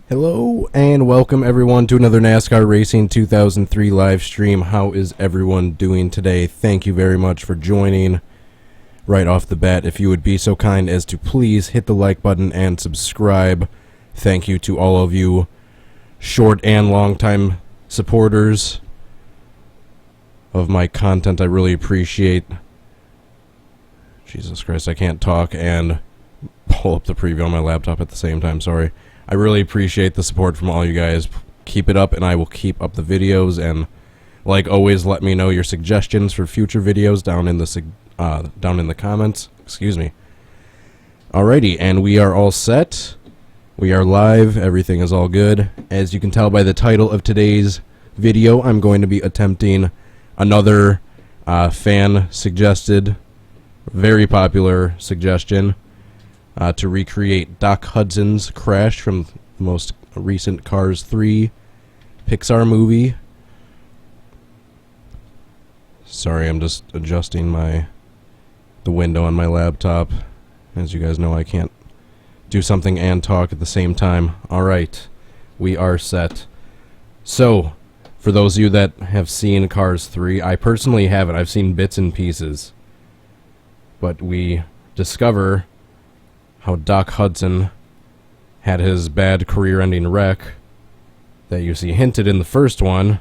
Hello and welcome everyone to another NASCAR Racing 2003 live stream. How is everyone doing today? Thank you very much for joining. Right off the bat, if you would be so kind as to please hit the like button and subscribe. Thank you to all of you short and long time supporters of my content. I really appreciate. Jesus Christ, I can't talk and pull up the preview on my laptop at the same time, sorry. I really appreciate the support from all you guys. Keep it up and I will keep up the videos, and like always, let me know your suggestions for future videos down in the comments. Excuse me. Alrighty, and we are all set. We are live. Everything is all good. As you can tell by the title of today's video, I'm going to be attempting another fan suggested, very popular suggestion. To recreate Doc Hudson's crash from the most recent Cars 3 Pixar movie. Sorry, I'm just adjusting the window on my laptop. As you guys know, I can't do something and talk at the same time. Alright, we are set. So, for those of you that have seen Cars 3, I personally haven't. I've seen bits and pieces. But we discover how Doc Hudson had his bad career-ending wreck that you see hinted in the first one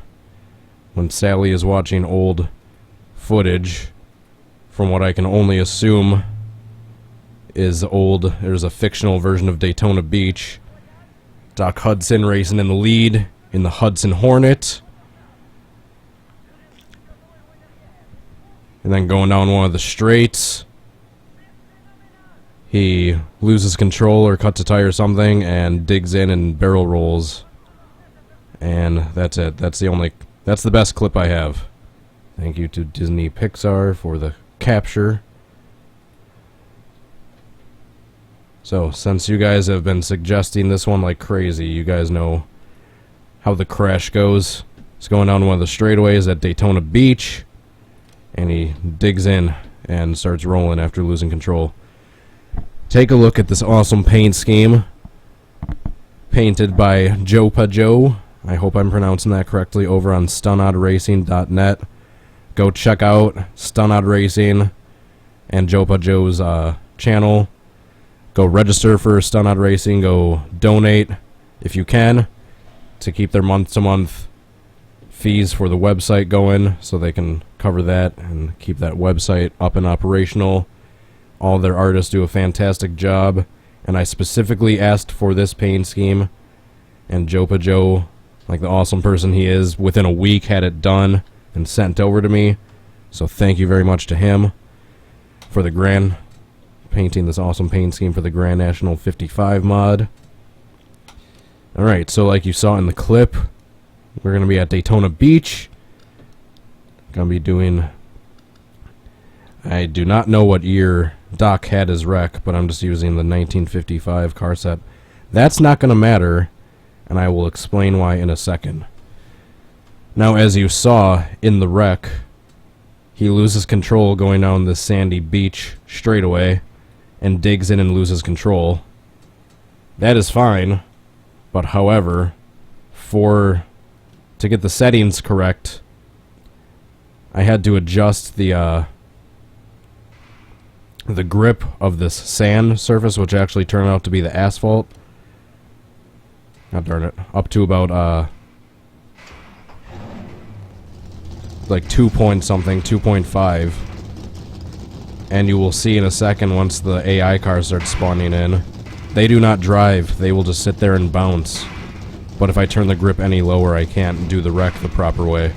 when Sally is watching old footage from what I can only assume is old. There's a fictional version of Daytona Beach. Doc Hudson racing in the lead in the Hudson Hornet. And then going down one of the straights, he loses control or cuts a tire or something and digs in and barrel rolls. And that's it. That's the best clip I have. Thank you to Disney Pixar for the capture. So, since you guys have been suggesting this one like crazy, you guys know how the crash goes. It's going down one of the straightaways at Daytona Beach, and he digs in and starts rolling after losing control. Take a look at this awesome paint scheme painted by Jopajoe. I hope I'm pronouncing that correctly, over on stunodracing.net. Go check out Stunod Racing and Jopajoe's channel. Go register for Stunod Racing. Go donate if you can to keep their month-to-month fees for the website going so they can cover that and keep that website up and operational. All their artists do a fantastic job, and I specifically asked for this paint scheme, and Jopajoe, like the awesome person he is, within a week had it done and sent over to me. So thank you very much to him for the painting this awesome paint scheme for the Grand National 55 mod. Alright, so like you saw in the clip, we're going to be at Daytona Beach. Going to be doing... I do not know what year Doc had his wreck, but I'm just using the 1955 car set. That's not going to matter, and I will explain why in a second. Now, as you saw in the wreck, he loses control going down this sandy beach straightaway and digs in and loses control. That is fine, but however, to get the settings correct, I had to adjust the grip of this sand surface, which actually turned out to be the asphalt. God darn it. Up to about, like 2.5. And you will see in a second once the AI cars start spawning in. They do not drive. They will just sit there and bounce. But if I turn the grip any lower, I can't do the wreck the proper way.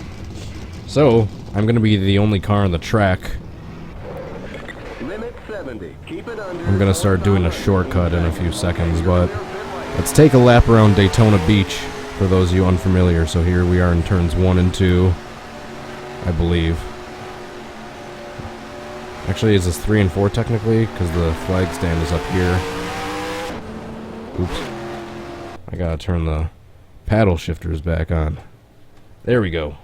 So, I'm going to be the only car on the track. I'm going to start doing a shortcut in a few seconds, but let's take a lap around Daytona Beach for those of you unfamiliar. So here we are in turns 1 and 2, I believe. Actually, is this 3 and 4 technically? Because the flag stand is up here. Oops. I gotta turn the paddle shifters back on. There we go.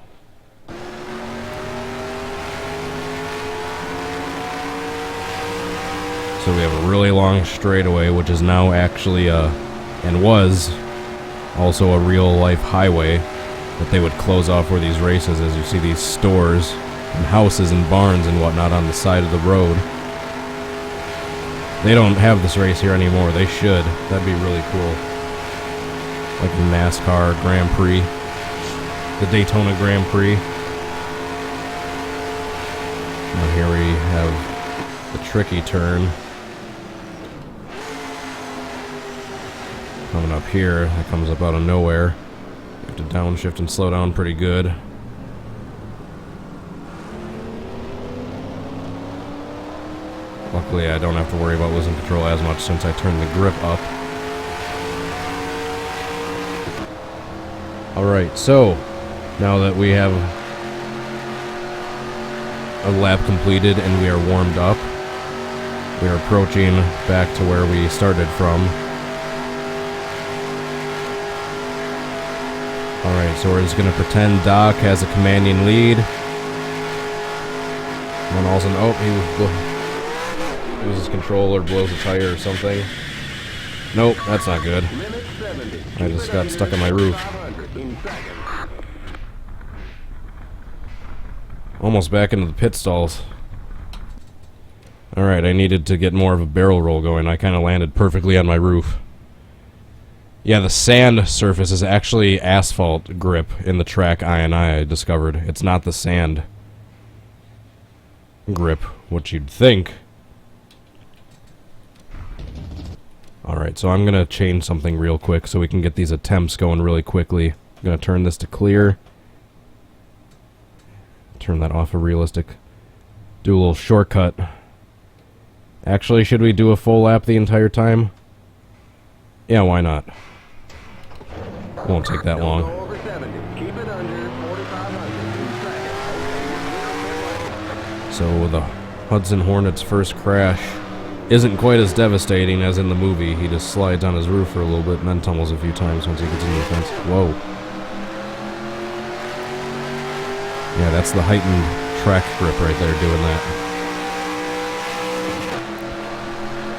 So we have a really long straightaway, which is now actually, and was also a real-life highway that they would close off for these races, as you see these stores and houses and barns and whatnot on the side of the road. They don't have this race here anymore. They should. That'd be really cool. Like the NASCAR Grand Prix, the Daytona Grand Prix. Now here we have the tricky turn. Coming up here, that comes up out of nowhere. You have to downshift and slow down pretty good. Luckily, I don't have to worry about losing control as much since I turned the grip up. Alright, so now that we have a lap completed and we are warmed up, we are approaching back to where we started from. Alright, so we're just going to pretend Doc has a commanding lead. And then all of a sudden, oh, he loses control or blows a tire or something. Nope, that's not good. I just got stuck on my roof. Almost back into the pit stalls. Alright, I needed to get more of a barrel roll going. I kind of landed perfectly on my roof. Yeah, the sand surface is actually asphalt grip in the track I discovered. It's not the sand grip, what you'd think. Alright, so I'm going to change something real quick so we can get these attempts going really quickly. I'm going to turn this to clear. Turn that off of realistic. Do a little shortcut. Actually, should we do a full lap the entire time? Yeah, why not? Won't take that long. So the Hudson Hornet's first crash isn't quite as devastating as in the movie. He just slides on his roof for a little bit and then tumbles a few times once he gets into the fence. Whoa. Yeah, that's the heightened track grip right there doing that.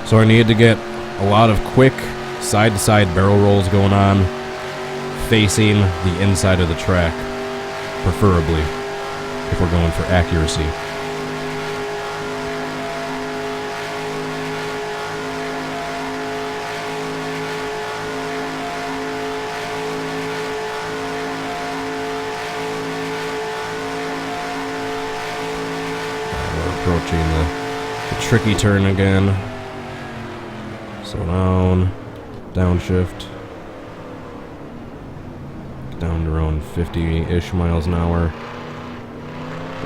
So I needed to get a lot of quick side-to-side barrel rolls going on, facing the inside of the track, preferably, if we're going for accuracy. We're approaching the tricky turn again. Slow down, downshift. Down to around 50-ish miles an hour.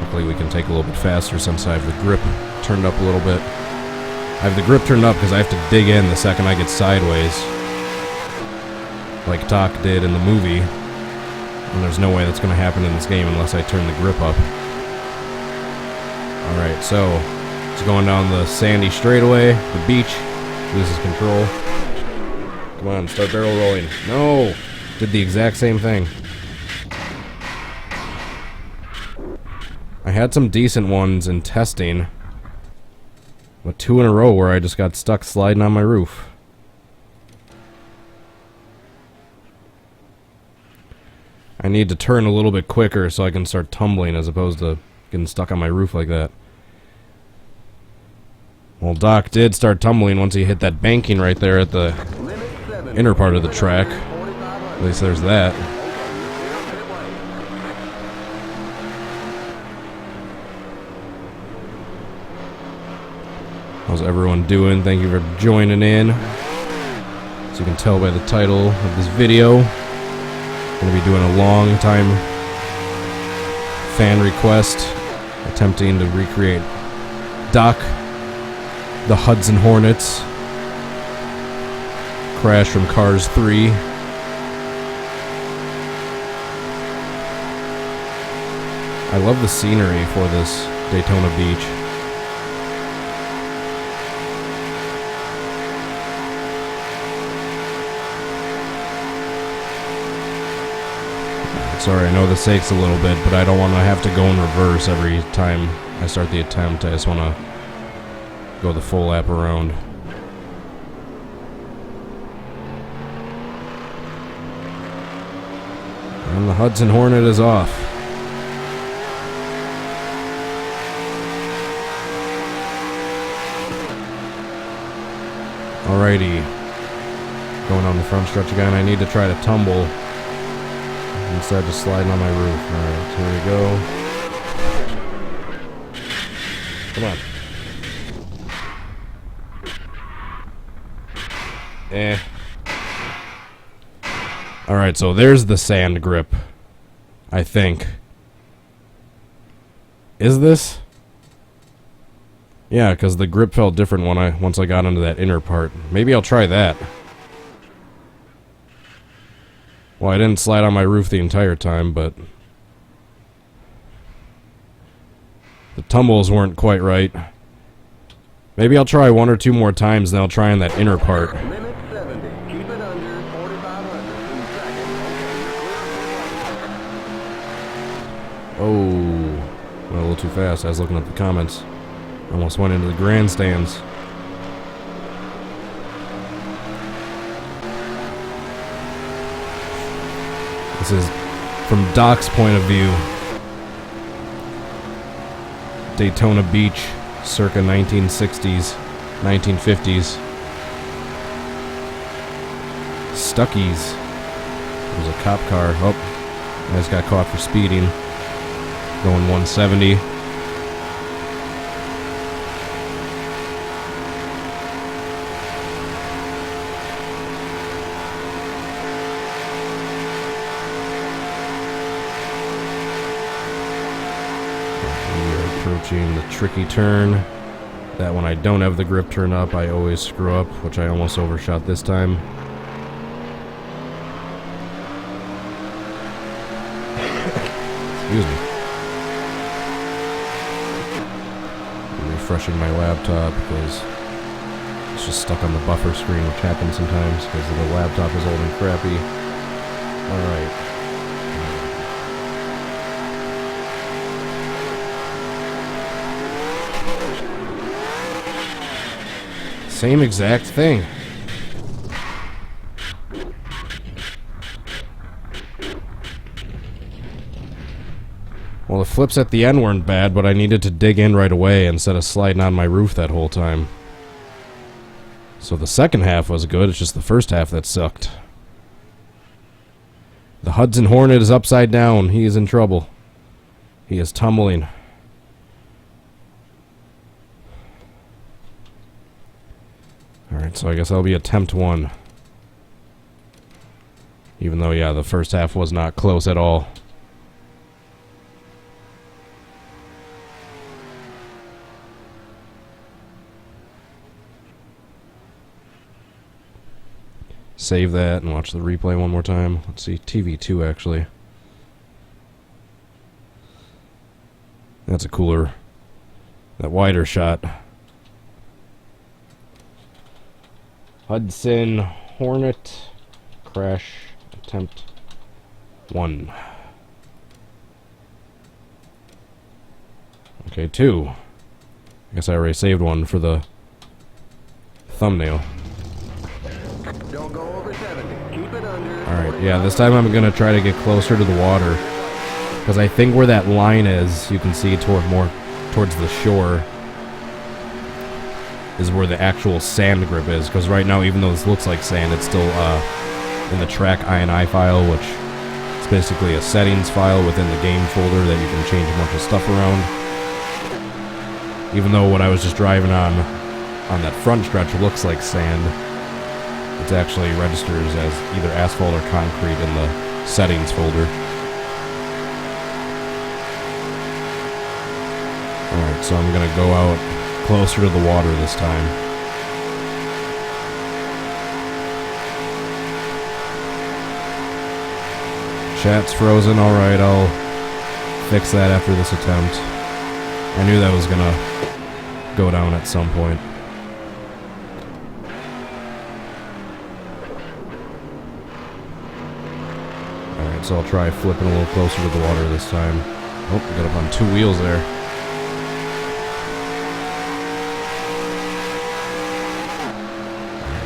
Luckily we can take a little bit faster since I have the grip turned up a little bit. I have the grip turned up because I have to dig in the second I get sideways, like Doc did in the movie. And there's no way that's going to happen in this game unless I turn the grip up. Alright, so it's going down the sandy straightaway, the beach. Loses control. Come on, start barrel rolling. No! Did the exact same thing. I had some decent ones in testing, but 2 in a row where I just got stuck sliding on my roof. I need to turn a little bit quicker so I can start tumbling as opposed to getting stuck on my roof like that. Well, Doc did start tumbling once he hit that banking right there at the inner part of the track. At least there's that. How's everyone doing? Thank you for joining in. As you can tell by the title of this video, I'm going to be doing a long time fan request, attempting to recreate Doc, the Hudson Hornets crash from Cars 3. I love the scenery for this Daytona Beach. Sorry, I know this takes a little bit, but I don't want to have to go in reverse every time I start the attempt. I just want to go the full lap around. And the Hudson Hornet is off. Alrighty. Going on the front stretch again. I need to try to tumble instead of just sliding on my roof. Alright, here we go. Come on. Alright, so there's the sand grip, I think. Is this? Yeah, because the grip felt different once I got into that inner part. Maybe I'll try that. Well, I didn't slide on my roof the entire time, but the tumbles weren't quite right. Maybe I'll try 1 or 2 more times, and I'll try on that inner part. Limit 70. Keep it under 4,500. Oh, went a little too fast. I was looking at the comments. Almost went into the grandstands. This is from Doc's point of view. Daytona Beach, circa 1960s, 1950s. Stuckies. There's a cop car. Oh, I just got caught for speeding. Going 170. Approaching the tricky turn. That when I don't have the grip turn up, I always screw up, which I almost overshot this time. Excuse me. I'm refreshing my laptop because it's just stuck on the buffer screen, which happens sometimes because the laptop is old and crappy. Alright. Same exact thing. Well, the flips at the end weren't bad, but I needed to dig in right away instead of sliding on my roof that whole time. So the second half was good, it's just the first half that sucked. The Hudson Hornet is upside down. He is in trouble. He is tumbling. Alright, so I guess that'll be attempt 1. Even though, yeah, the first half was not close at all. Save that and watch the replay one more time. Let's see, TV2 actually. That's a cooler, that wider shot. Hudson Hornet crash attempt 1. Okay, 2. I guess I already saved one for the thumbnail. Don't go over 70. Keep it under. Alright, yeah, this time I'm gonna try to get closer to the water. Because I think where that line is, you can see more towards the shore, is where the actual sand grip is. Because right now, even though this looks like sand, it's still in the track INI file, which is basically a settings file within the game folder that you can change a bunch of stuff around. Even though what I was just driving on that front stretch looks like sand, it actually registers as either asphalt or concrete in the settings folder. Alright, so I'm gonna go out closer to the water this time. Chat's frozen. Alright, I'll fix that after this attempt. I knew that was gonna go down at some point. Alright, so I'll try flipping a little closer to the water this time. Oh, I got up on 2 wheels there.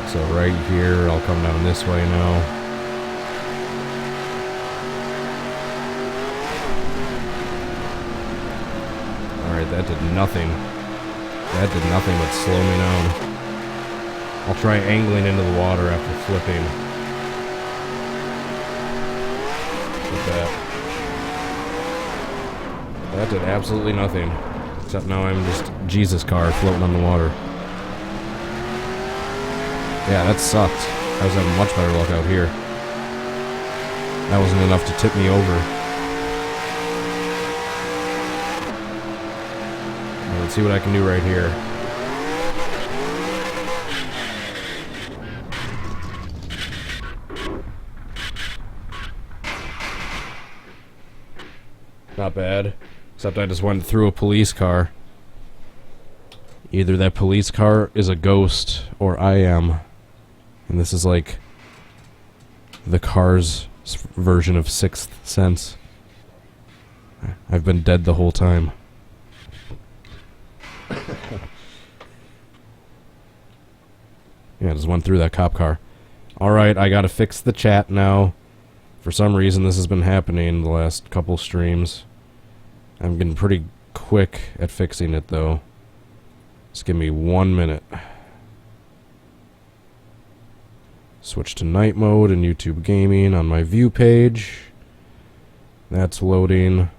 So right here, I'll come down this way now. that did nothing. That did nothing but slow me down. I'll try angling into the water after flipping. Like that. That did absolutely nothing. Except now I'm just Jesus car floating on the water. Yeah, that sucked. I was having much better luck out here. That wasn't enough to tip me over. Now let's see what I can do right here. Not bad. Except I just went through a police car. Either that police car is a ghost, or I am. And this is like the Cars version of Sixth Sense. I've been dead the whole time. Yeah, just went through that cop car. Alright, I gotta fix the chat now. For some reason this has been happening the last couple streams. I'm getting pretty quick at fixing it though. Just give me 1 minute. Switch to night mode in YouTube Gaming on my view page. That's loading.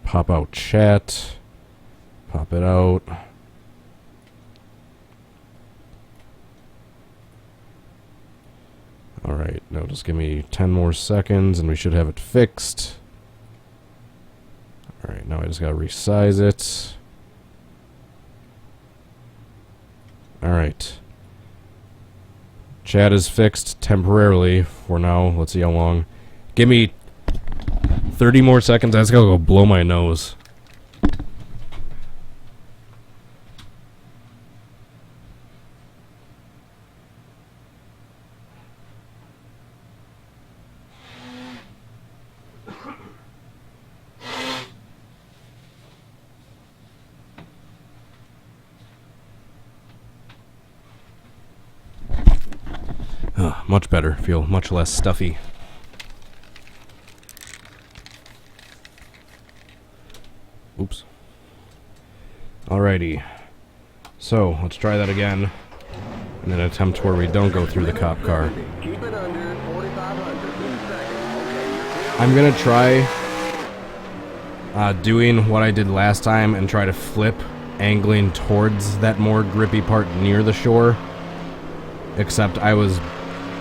Pop out chat. Pop it out. Alright, now just give me 10 more seconds and we should have it fixed. Alright, now I just gotta resize it. Alright. Chat is fixed temporarily for now. Let's see how long. Give me 30 more seconds. I just gotta go blow my nose. Much better. Feel much less stuffy. Oops. Alrighty. So, let's try that again. In an attempt where we don't go through the cop car. I'm gonna try doing what I did last time and try to flip, angling towards that more grippy part near the shore. Except I was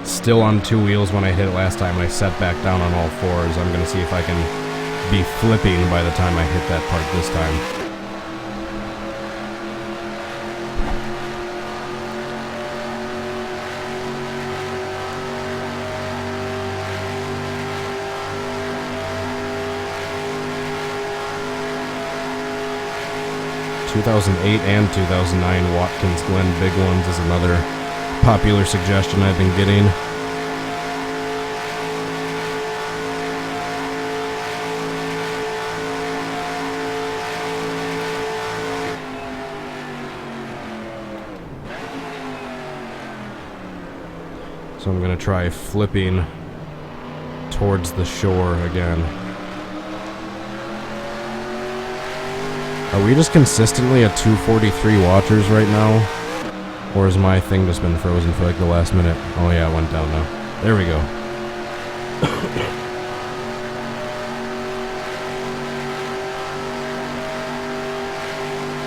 still on two wheels when I hit it last time, and I set back down on all fours. I'm gonna see if I can be flipping by the time I hit that part this time. ...2008 and 2009 Watkins Glen Big Ones is another popular suggestion I've been getting. So I'm gonna try flipping towards the shore again. Are we just consistently at 243 watchers right now? Or has my thing just been frozen for like the last minute? Oh yeah, it went down now. There we go.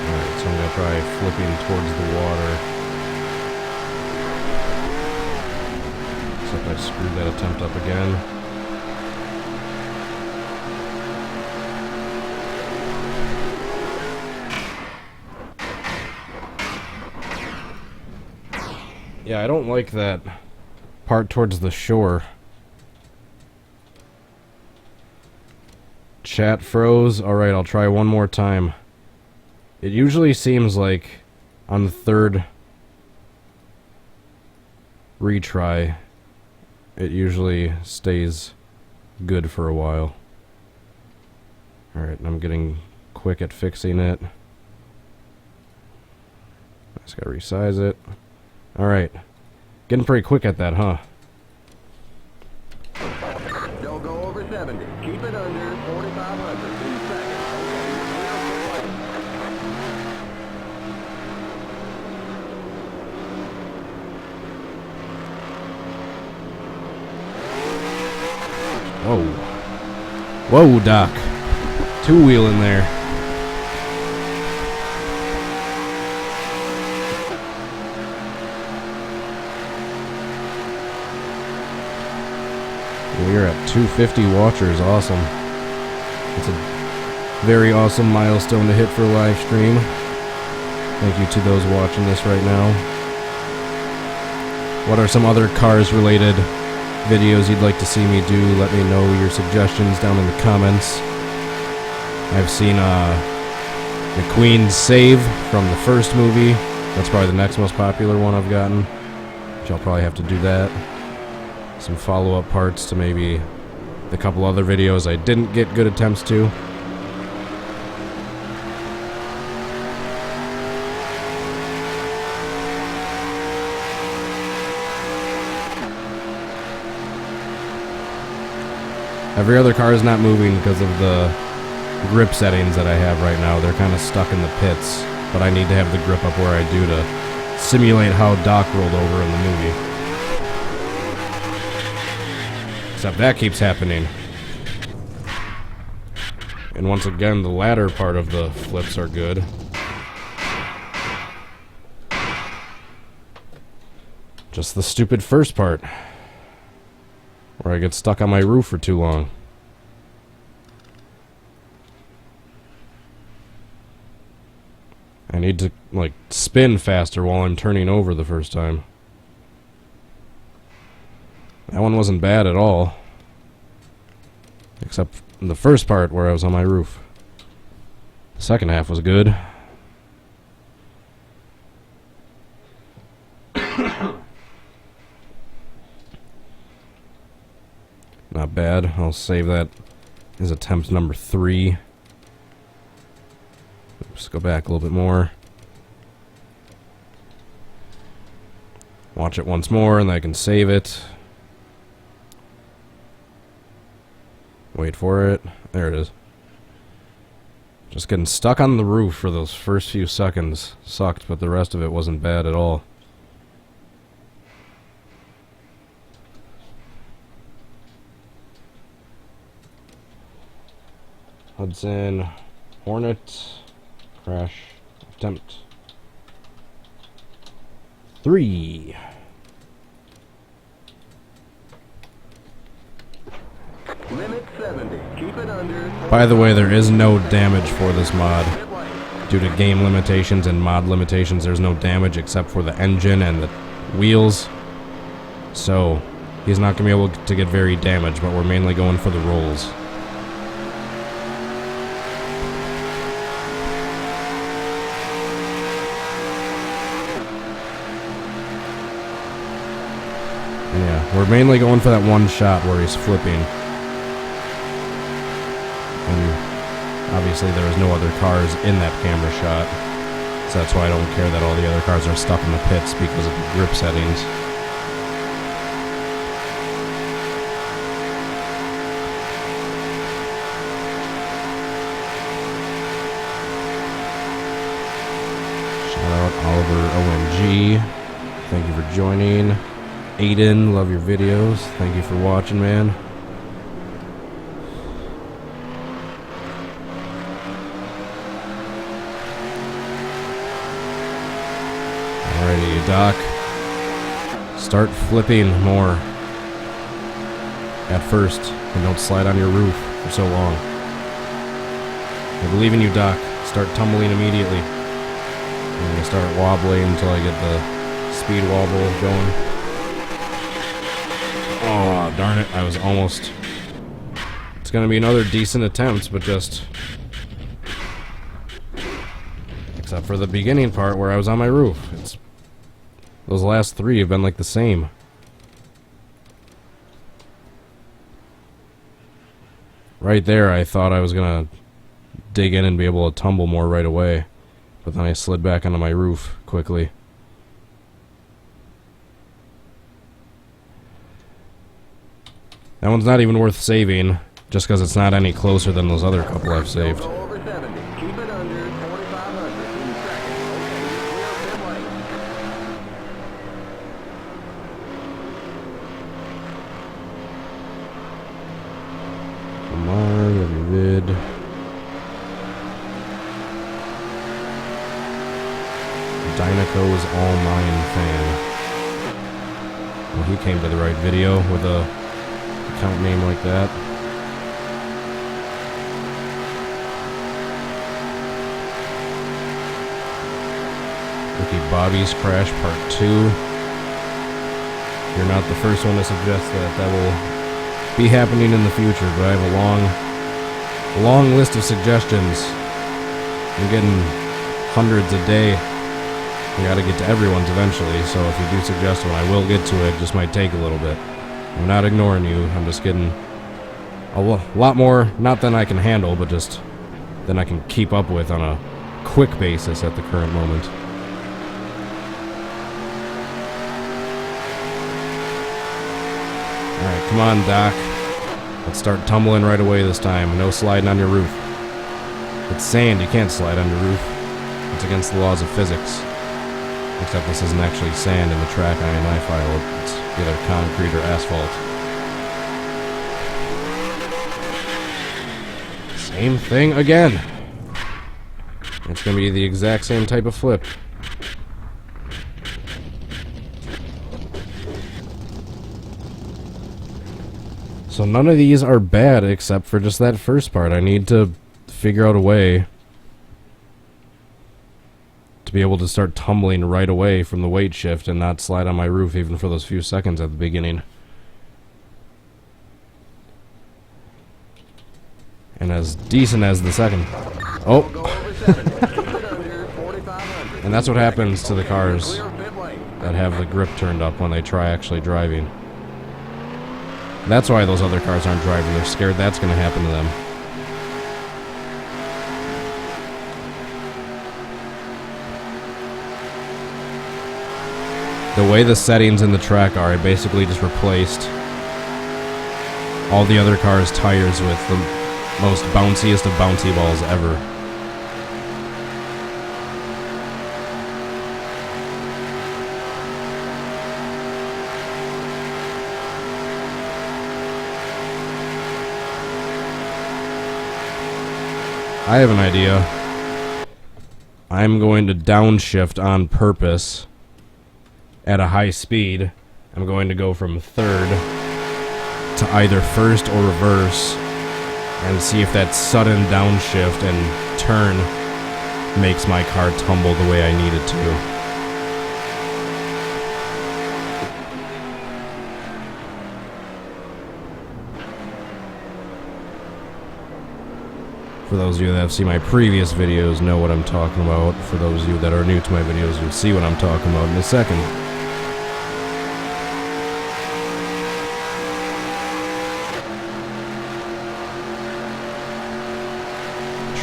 Alright, so I'm gonna try flipping towards the water. Except I screwed that attempt up again. Yeah, I don't like that part towards the shore. Chat froze. Alright, I'll try one more time. It usually seems like on the third retry, it usually stays good for a while. Alright, I'm getting quick at fixing it. Just gotta resize it. Alright. Getting pretty quick at that, huh? Don't go over 70. Keep it under 4,500 in seconds. Whoa, Doc. Two-wheel in there. We're at 250 watchers. Awesome. It's a very awesome milestone to hit for a live stream. Thank you to those watching this right now. What are some other cars-related videos you'd like to see me do? Let me know your suggestions down in the comments. I've seen McQueen's Save from the first movie. That's probably the next most popular one I've gotten. Which I'll probably have to do that. Some follow-up parts to maybe the couple other videos I didn't get good attempts to. Every other car is not moving because of the grip settings that I have right now. They're kind of stuck in the pits, but I need to have the grip up where I do to simulate how Doc rolled over in the movie. Except that keeps happening. And once again, the latter part of the flips are good. Just the stupid first part, where I get stuck on my roof for too long. I need to, like, spin faster while I'm turning over the first time. That one wasn't bad at all. Except the first part where I was on my roof. The second half was good. Not bad. I'll save that as attempt number 3. Just go back a little bit more. Watch it once more and I can save it. Wait for it. There it is. Just getting stuck on the roof for those first few seconds sucked, but the rest of it wasn't bad at all. Hudson Hornet crash attempt 3. Limit 70. Keep it under. By the way, there is no damage for this mod. Due to game limitations and mod limitations, there's no damage except for the engine and the wheels. So, he's not going to be able to get very damaged, but we're mainly going for the rolls. Yeah, we're mainly going for that one shot where he's flipping. And obviously there was no other cars in that camera shot, so that's why I don't care that all the other cars are stuck in the pits because of the grip settings. Shout out Oliver OMG. Thank you for joining. Aiden, love your videos. Thank you for watching, man. Alrighty, Doc. Start flipping more at first, and don't slide on your roof for so long. I believe in you, Doc. Start tumbling immediately. I'm gonna start wobbling until I get the speed wobble going. Oh, darn it. I was almost... It's gonna be another decent attempt, but just... Except for the beginning part where I was on my roof. Those last 3 have been like the same. Right there, I thought I was gonna dig in and be able to tumble more right away. But then I slid back onto my roof quickly. That one's not even worth saving, just because it's not any closer than those other couple I've saved. Go over 70. Keep it under 2,500 in second. Okay, clear pit lane. Come on, Dynaco's All Mine fan. Well, he came to the right video with a account name like that. Ricky Bobby's Crash Part 2. You're not the first one to suggest that. That will be happening in the future, but I have a long list of suggestions. I'm getting hundreds a day. We gotta get to everyone's eventually, so if you do suggest one, I will get to it. Just might take a little bit. I'm not ignoring you. I'm just getting a lot more, not than I can handle, but just than I can keep up with on a quick basis at the current moment. Alright, come on, Doc. Let's start tumbling right away this time. No sliding on your roof. It's sand, you can't slide on your roof. It's against the laws of physics. Except this isn't actually sand in the track INI file. It's either concrete or asphalt. Same thing again. It's gonna be the exact same type of flip. So none of these are bad except for just that first part. I need to figure out a way to be able to start tumbling right away from the weight shift and not slide on my roof even for those few seconds at the beginning. And as decent as the second. Oh! And that's what happens to the cars that have the grip turned up when they try actually driving. That's why those other cars aren't driving. They're scared that's going to happen to them. The way the settings in the track are, I basically just replaced all the other cars' tires with the most bounciest of bouncy balls ever. I have an idea. I'm going to downshift on purpose at a high speed. I'm going to go from third to either first or reverse and see if that sudden downshift and turn makes my car tumble the way I need it to. For those of you that have seen my previous videos know what I'm talking about. For those of you that are new to my videos, you'll see what I'm talking about in a second.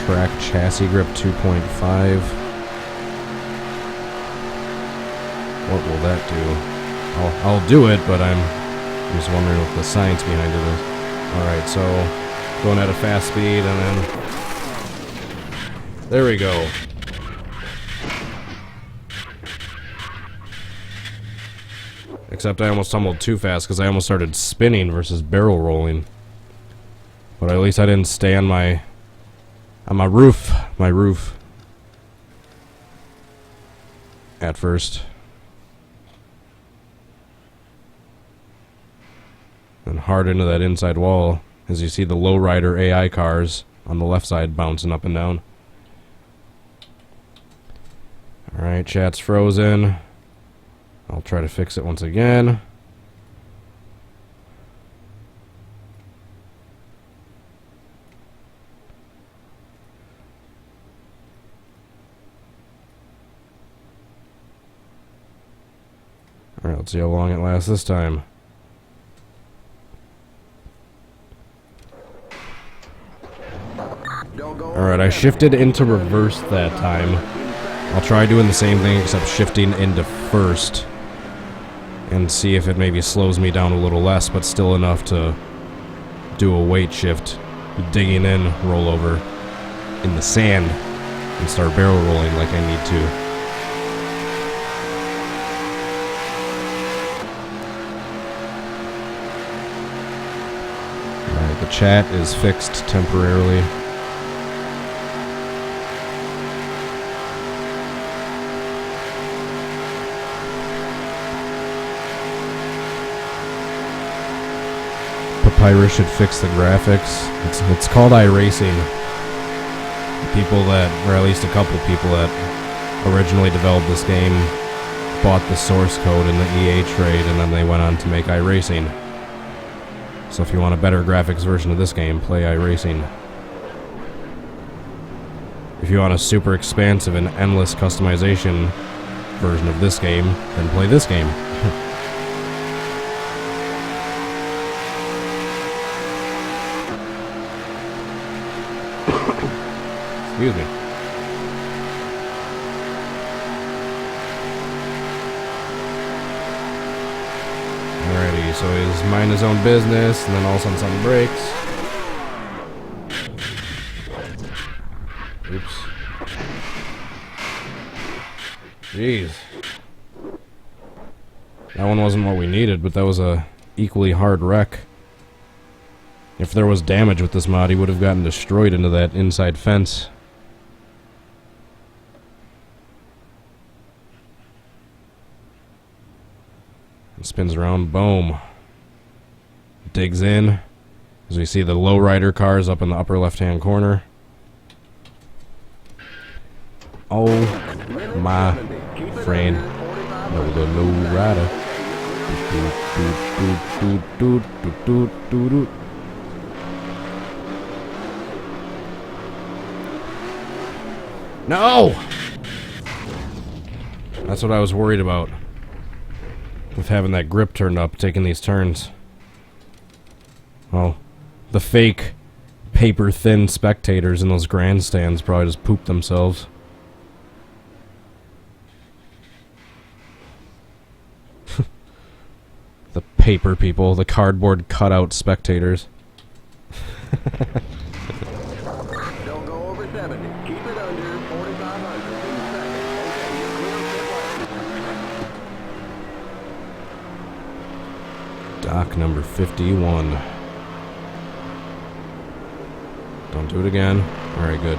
Track chassis grip 2.5. What will that do? I'll do it, but I'm just wondering what the science behind it is. Alright, so going at a fast speed and then... There we go. Except I almost tumbled too fast because I almost started spinning versus barrel rolling. But at least I didn't stay on my roof. My roof. At first. And hard into that inside wall as you see the lowrider AI cars on the left side bouncing up and down. Alright, chat's frozen. I'll try to fix it once again. Alright, let's see how long it lasts this time. Alright, I shifted into reverse that time. I'll try doing the same thing except shifting into first and see if it maybe slows me down a little less, but still enough to do a weight shift, digging in, rollover in the sand and start barrel rolling like I need to. Alright, the chat is fixed temporarily. Papyrus should fix the graphics. It's called iRacing. People that, or at least a couple people that originally developed this game bought the source code in the EA trade, and then they went on to make iRacing. So if you want a better graphics version of this game, play iRacing. If you want a super expansive and endless customization version of this game, then play this game. Excuse me. Alrighty, so he's minding his own business, and then all of a sudden something breaks. Oops. Jeez. That one wasn't what we needed, but that was a equally hard wreck. If there was damage with this mod, he would have gotten destroyed into that inside fence. It spins around, boom. Digs in. As we see the lowrider cars up in the upper left-hand corner. Oh my friend. No, the lowrider. No! That's what I was worried about. With having that grip turned up, taking these turns. Well, the fake paper-thin spectators in those grandstands probably just pooped themselves. The paper people, the cardboard cutout spectators. Don't go over 70. Keep it under 4,500 in second. Okay, you're clear pit lane. Doc number 51. Don't do it again. Alright, good.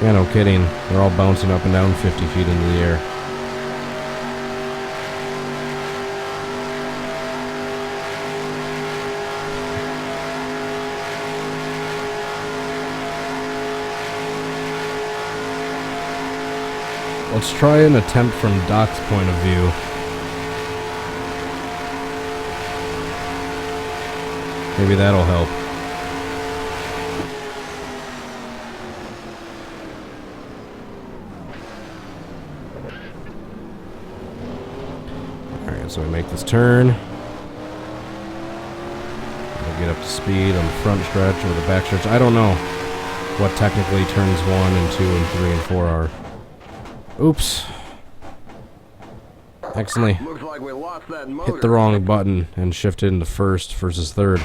Yeah, no kidding. They're all bouncing up and down 50 feet into the air. Let's try an attempt from Doc's point of view. Maybe that'll help. Alright, so we make this turn. We'll get up to speed on the front stretch or the back stretch. I don't know what technically turns 1 and 2 and 3 and 4 are. Oops. Accidentally Looks like we lost that motor. hit the wrong button and shifted into first versus third.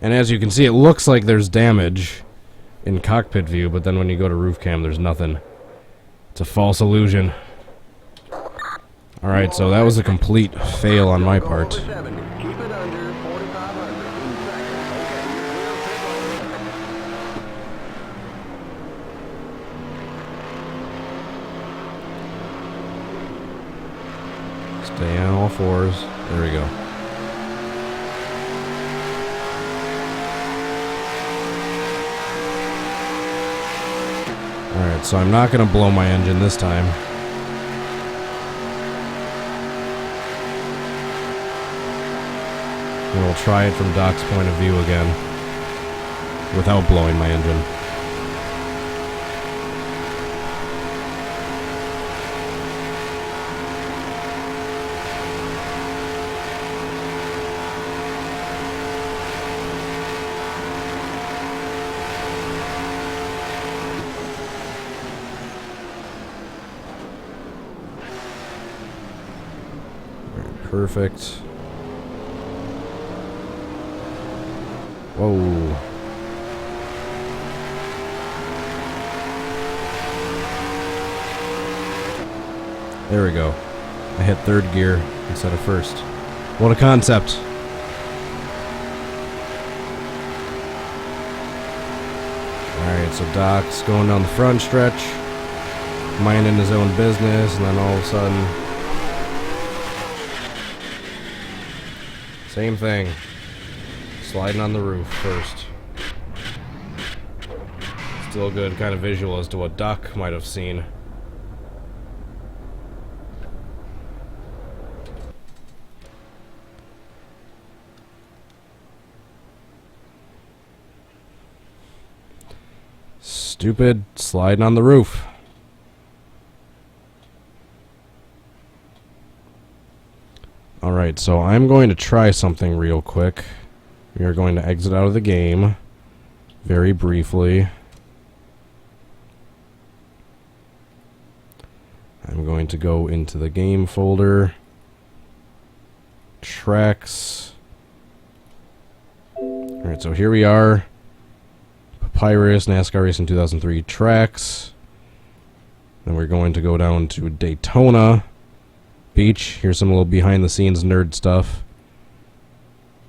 And as you can see, it looks like there's damage in cockpit view, but then when you go to roof cam, there's nothing. It's a false illusion. Alright, so that was a complete fail on my part. Keep it under 4,500 in second. Okay, you're clear pit lane. Stay on all fours. There we go. Alright, so I'm not going to blow my engine this time. And we'll try it from Doc's point of view again. Without blowing my engine. Perfect. Whoa. There we go. I hit third gear instead of first. What a concept. Alright, so Doc's going down the front stretch, minding his own business, and then all of a sudden, same thing. Sliding on the roof first. Still a good kind of visual as to what Doc might have seen. Stupid sliding on the roof. Alright, so I'm going to try something real quick. We are going to exit out of the game very briefly. I'm going to go into the game folder. Tracks. Alright, so here we are. Papyrus, NASCAR Racing 2003 tracks. Then we're going to go down to Daytona Beach. Here's some little behind the scenes nerd stuff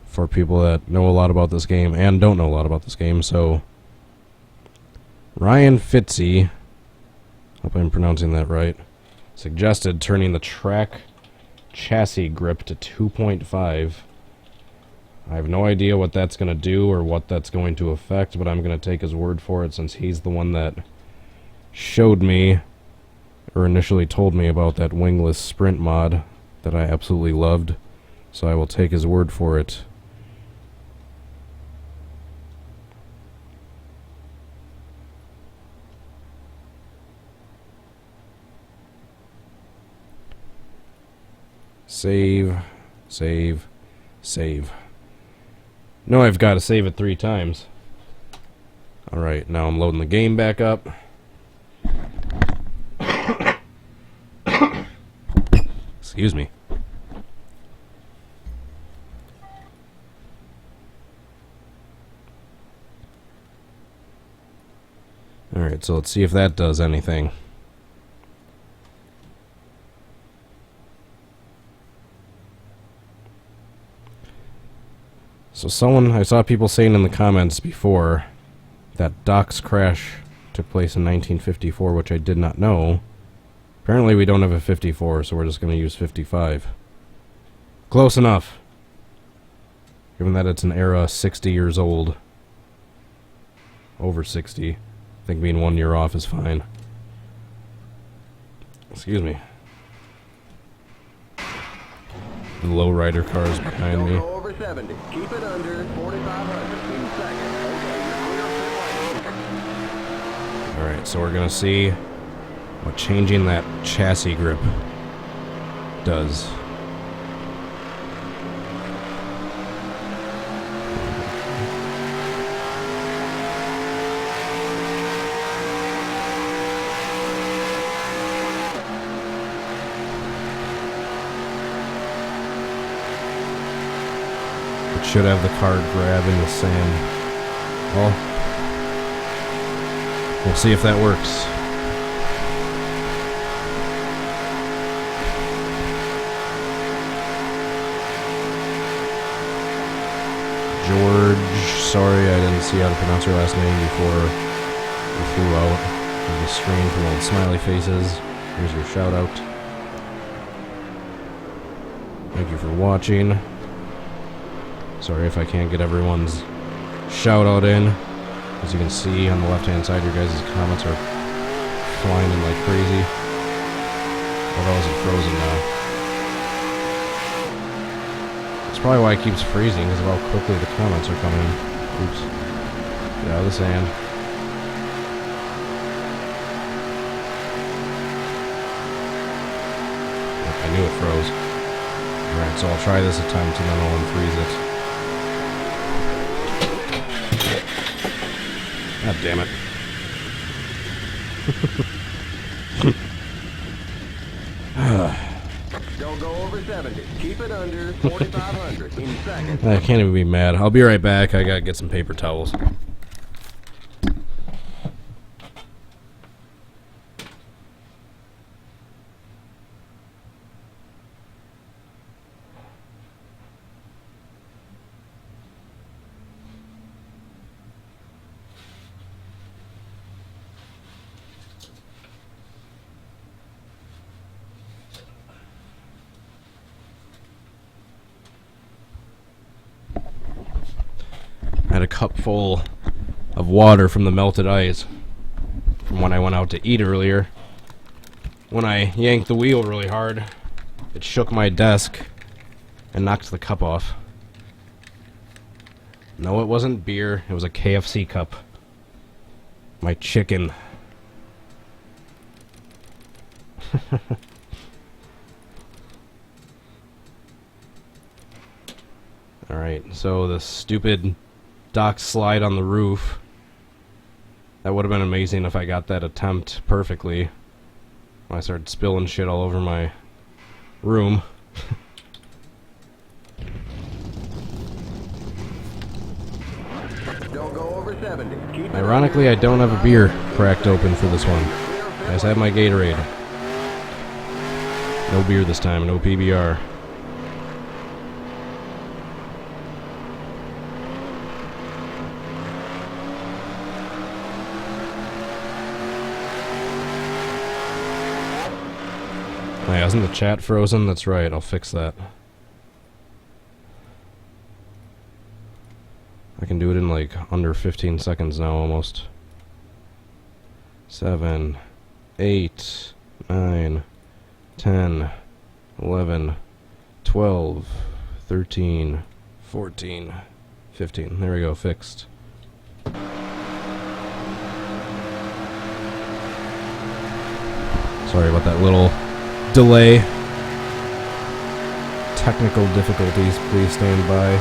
for people that know a lot about this game and don't know a lot about this game. So Ryan Fitzy, hope I'm pronouncing that right, suggested turning the track chassis grip to 2.5. I have no idea what that's going to do or what that's going to affect, but I'm going to take his word for it since he's the one that showed me or initially told me about that wingless sprint mod that I absolutely loved. So I will take his word for it. Save, save, save. No, I've got to save it 3 times. Alright, now I'm loading the game back up. Excuse me. Alright, so let's see if that does anything. So I saw people saying in the comments before that Doc's crash took place in 1954, which I did not know. Apparently we don't have a 54, so we're just going to use 55. Close enough. Given that it's an era 60 years old. Over 60. I think being 1 year off is fine. Excuse me. The lowrider cars behind me. Don't go over 70. Keep it under 4,500 in second. Okay, you're clear of pit lane. Alright, so we're going to see what changing that chassis grip does. It should have the car grabbing the sand. Well, we'll see if that works. George, sorry I didn't see how to pronounce your last name before we flew out of the screen from old smiley faces. Here's your shout out. Thank you for watching. Sorry if I can't get everyone's shout out in. As you can see on the left hand side, your guys' comments are flying in like crazy. Although is it frozen now? That's probably why it keeps freezing, because of how quickly the comments are coming in. Oops. Get out of the sand. I knew it froze. Alright, so I'll try this a time and then I'll unfreeze it. God damn it. Don't go over 70. Keep it under 4,500 in second. I can't even be mad. I'll be right back. I gotta get some paper towels. cup full of water from the melted ice from when I went out to eat earlier. When I yanked the wheel really hard, it shook my desk and knocked the cup off. No, it wasn't beer. It was a KFC cup. My chicken. Alright, so the stupid dock slide on the roof. That would have been amazing if I got that attempt perfectly. When I started spilling shit all over my room. Don't go over 70. Keep it Ironically, I don't have a beer cracked open for this one. I just have my Gatorade. No beer this time, no PBR. Oh yeah, isn't the chat frozen? That's right, I'll fix that. I can do it in like under 15 seconds now almost. 7, 8, 9, 10, 11, 12, 13, 14, 15. There we go, fixed. Sorry about that little delay. Technical difficulties, please stand by.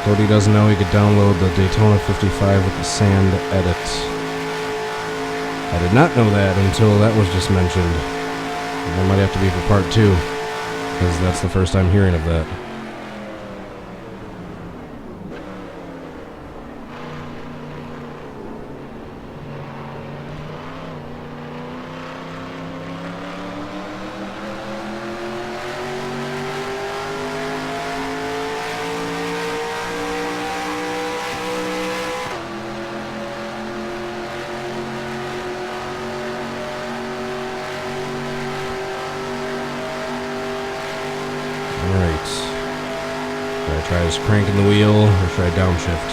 Cody doesn't know he could download the Daytona 55 with the sand edit. I did not know that until that was just mentioned. That might have to be for part 2, because that's the first time hearing of that. Try just cranking the wheel, or should I downshift?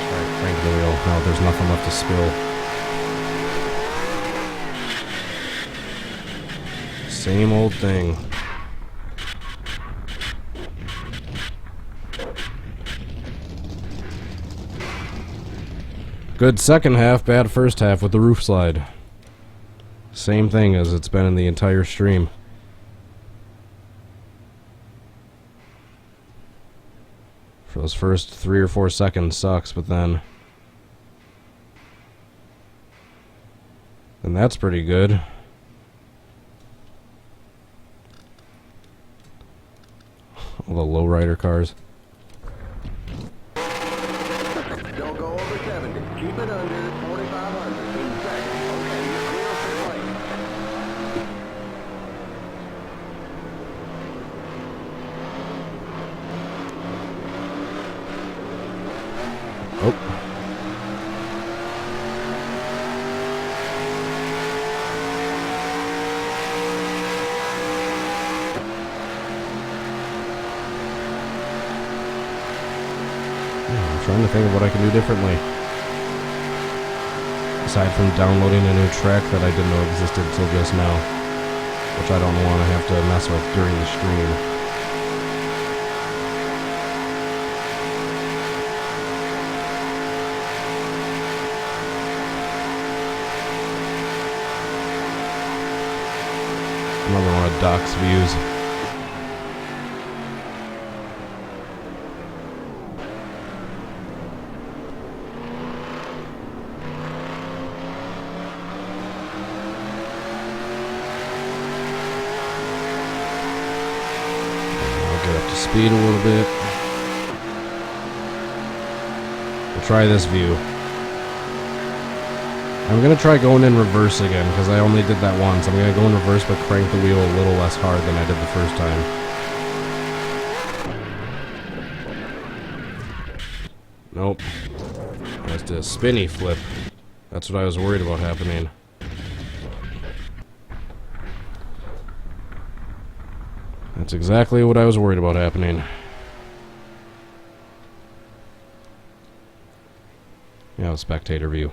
Try cranking the wheel. No, there's nothing left to spill. Same old thing. Good second half, bad first half with the roof slide. Same thing as it's been in the entire stream. For those first 3 or 4 seconds sucks, but then that's pretty good. All the lowrider cars. Don't go over 70. Keep it under 4,500 in seconds. Okay, you're clear for the lane. Oh. I'm trying to think of what I can do differently. Aside from downloading a new track that I didn't know existed till just now. Which I don't want to have to mess with during the stream. Another one of Doc's views. I'll get up to speed a little bit. We'll try this view. I'm going to try going in reverse again, because I only did that once. I'm going to go in reverse, but crank the wheel a little less hard than I did the first time. Nope. I did a spinny flip. That's what I was worried about happening. That's exactly what I was worried about happening. Yeah, spectator view.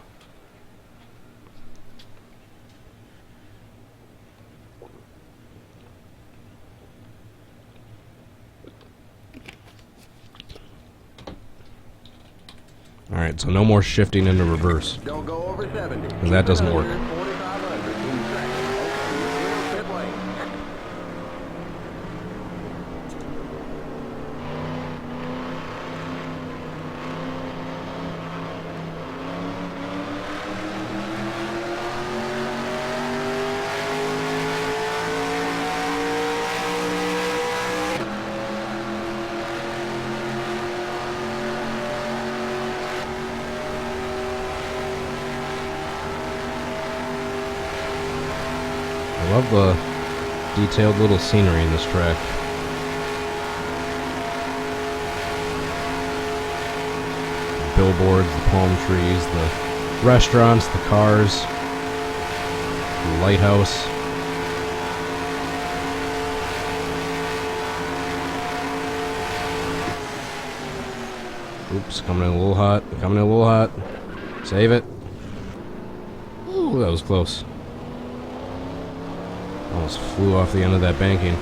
Alright, so no more shifting into reverse. Don't go over 70. Because that doesn't work. 4,500 in second. Okay, you're clear of pit lane. I love the detailed little scenery in this track. The billboards, the palm trees, the restaurants, the cars, the lighthouse. Oops, coming in a little hot, coming in a little hot. Save it. Ooh, that was close. Almost flew off the end of that banking.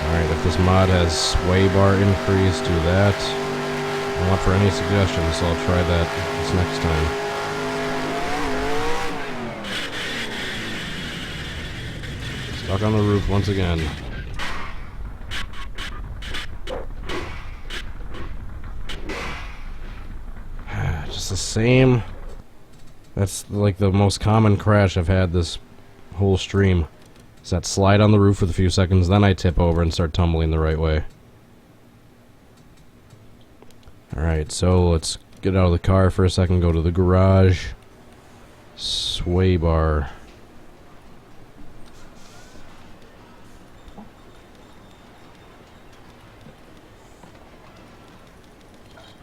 Alright, if this mod has sway bar increase, do that. I want for any suggestions, so I'll try that this next time. Stuck on the roof once again. Just the same. That's like the most common crash I've had this whole stream. Is that slide on the roof for a few seconds, then I tip over and start tumbling the right way. Alright, so let's get out of the car for a second, go to the garage. Sway bar.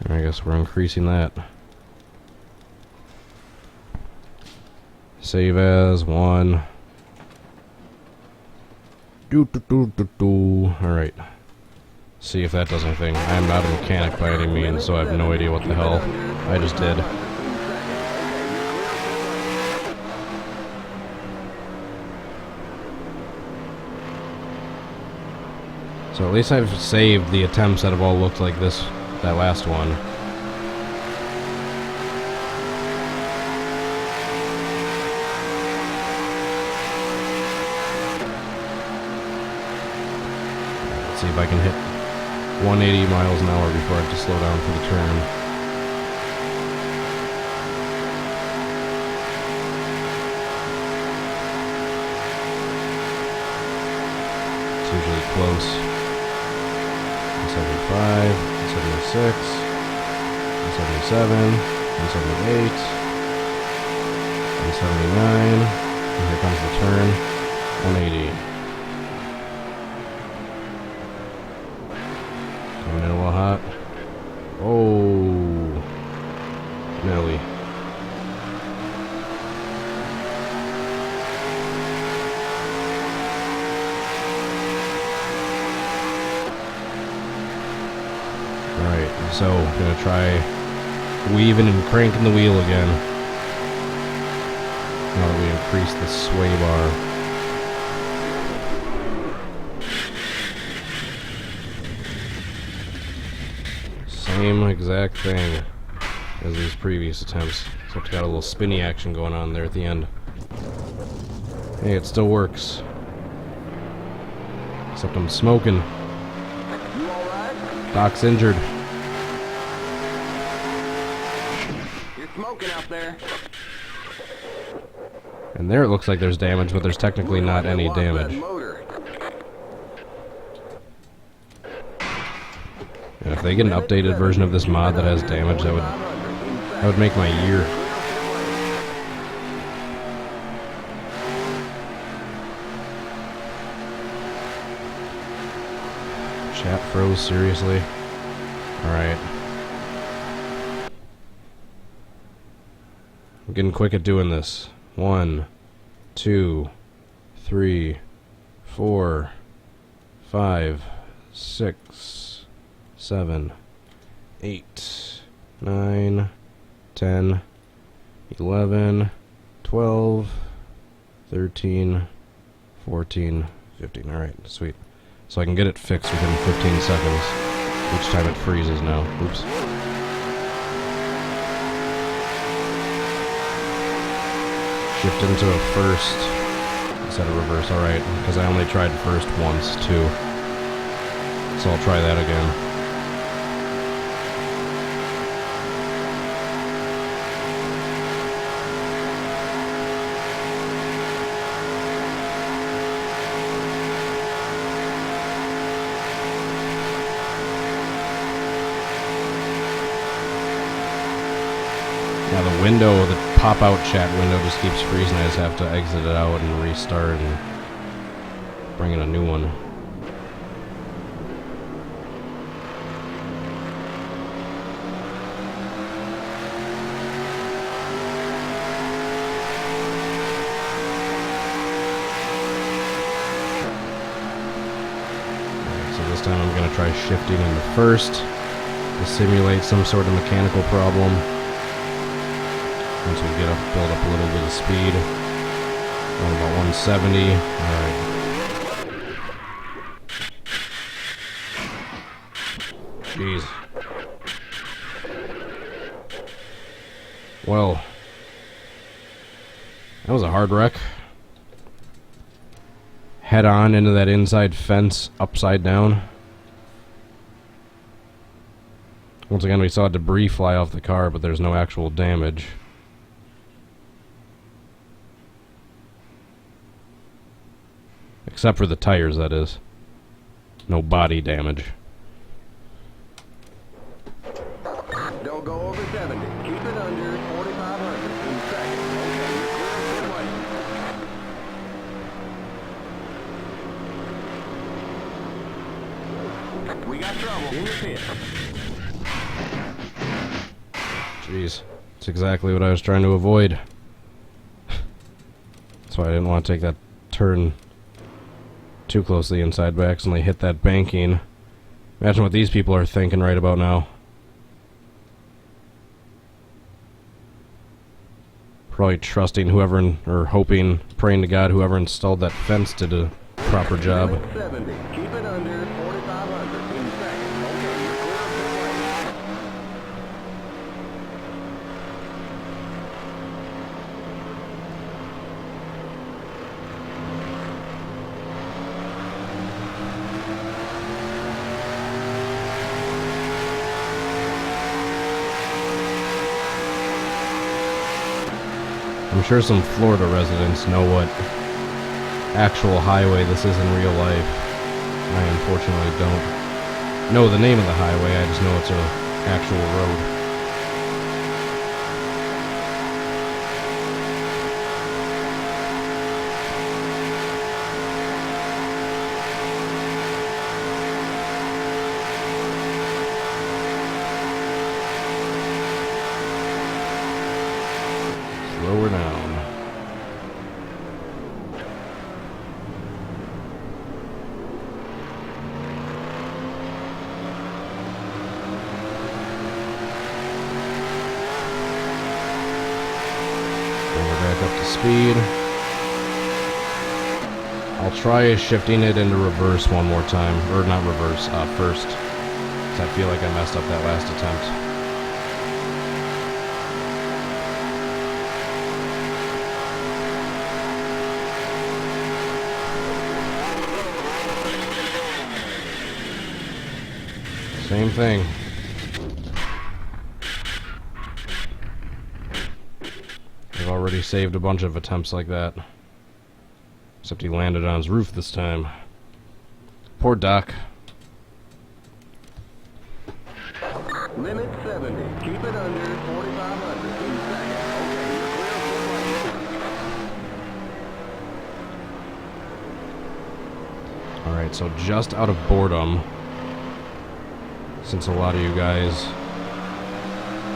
I guess we're increasing that. Save as 1. Alright. See if that does anything. I am not a mechanic by any means, so I have no idea what the hell I just did. So at least I've saved the attempts that have all looked like this, that last one. Let's see if I can hit 180 miles an hour before I have to slow down for the turn. It's usually close. 175, 176, 177, 178, 179, and here comes the turn, 180. Coming in a little hot. Oh, Nelly. Alright, so gonna try weaving and cranking the wheel again. Now that we increase the sway bar. Same exact thing as these previous attempts, except got a little spinny action going on there at the end. Hey, it still works. Except I'm smoking. You alright? Doc's injured. You're smoking out there. And there it looks like there's damage, but there's technically not any damage. And if they get an updated version of this mod that has damage, that would make my year. Chat froze, seriously? Alright. I'm getting quick at doing this. 1, 2, 3, 4, 5, 6, 7, 8, 9, 10, 11, 12, 13, 14, 15. Alright, sweet. So I can get it fixed within 15 seconds each time it freezes now. Oops. Shift into a first instead of reverse. Alright, because I only tried first once, too. So I'll try that again. Now the window, the pop-out chat window just keeps freezing. I just have to exit it out and restart and bring in a new one. Alright, so this time I'm going to try shifting into first to simulate some sort of mechanical problem. Once we build up a little bit of speed. Around about 170. Alright. Jeez. Well, that was a hard wreck. Head on into that inside fence, upside down. Once again, we saw debris fly off the car, but there's no actual damage. Except for the tires, that is. No body damage. Don't go over 70. Keep it under 4,500 in seconds. Okay, you're clear of pit lane. We got trouble in the pit. Jeez. That's exactly what I was trying to avoid. That's why I didn't want to take that turn too closely inside, but I accidentally hit that banking. Imagine what these people are thinking right about now. Probably trusting whoever, or hoping, praying to God whoever installed that fence did a proper job. 70. Keep it under 4,500 in seconds. Okay, you're clear of pit I'm sure some Florida residents know what actual highway this is in real life. I unfortunately don't know the name of the highway, I just know it's an actual road. Slower down. Bring her back up to speed. I'll try shifting it into reverse one more time. Or not reverse, first. Because I feel like I messed up that last attempt. Same thing. I've already saved a bunch of attempts like that. Except he landed on his roof this time. Poor Doc. Limit 70. Keep it under 4,500 in seconds. Okay, you're clear of pit lane. Alright, so just out of boredom, since a lot of you guys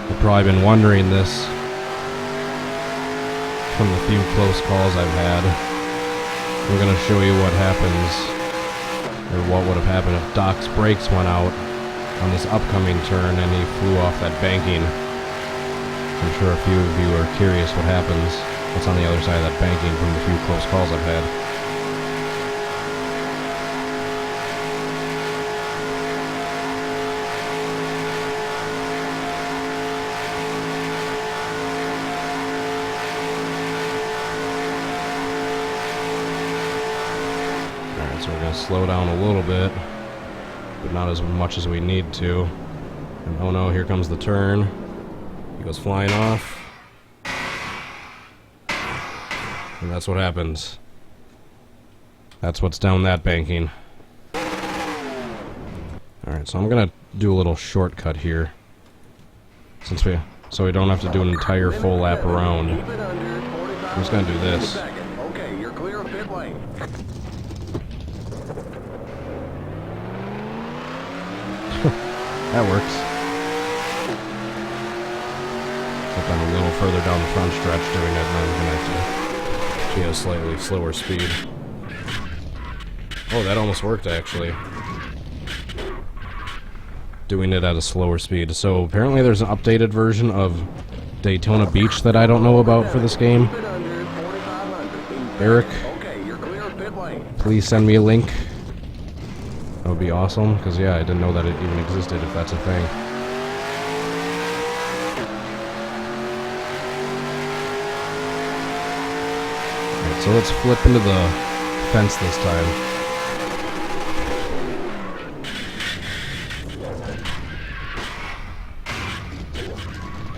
have probably been wondering this from the few close calls I've had. I'm going to show you what happens, or what would have happened if Doc's brakes went out on this upcoming turn and he flew off that banking. I'm sure a few of you are curious what happens, what's on the other side of that banking from the few close calls I've had. Alright, so we're going to slow down a little bit, but not as much as we need to. And oh no, here comes the turn. He goes flying off. And that's what happens. That's what's down that banking. Alright, so I'm gonna do a little shortcut here. So we don't have to do an entire full lap around. I'm just gonna do this. Okay, you're clear of pit lane. That works. Except I'm a little further down the front stretch doing it, and I'm gonna have to be at a slightly slower speed. Oh, that almost worked actually. Doing it at a slower speed. So apparently there's an updated version of Daytona Beach that I don't know about for this game. Eric, please send me a link. That would be awesome, because yeah, I didn't know that it even existed, if that's a thing. Alright, so let's flip into the fence this time.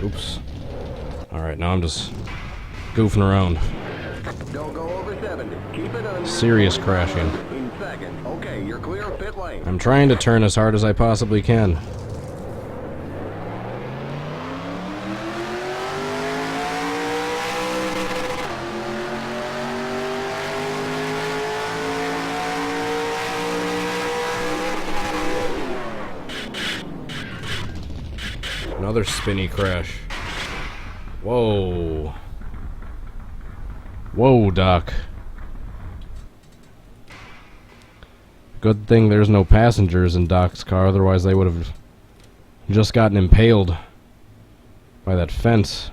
Oops. Alright, now I'm just goofing around. Don't go over 70. Keep it under. Serious crashing. In second. Okay, you're clear of pit lane. I'm trying to turn as hard as I possibly can. Another spinny crash. Whoa. Whoa, Doc. Good thing there's no passengers in Doc's car, otherwise they would have just gotten impaled by that fence.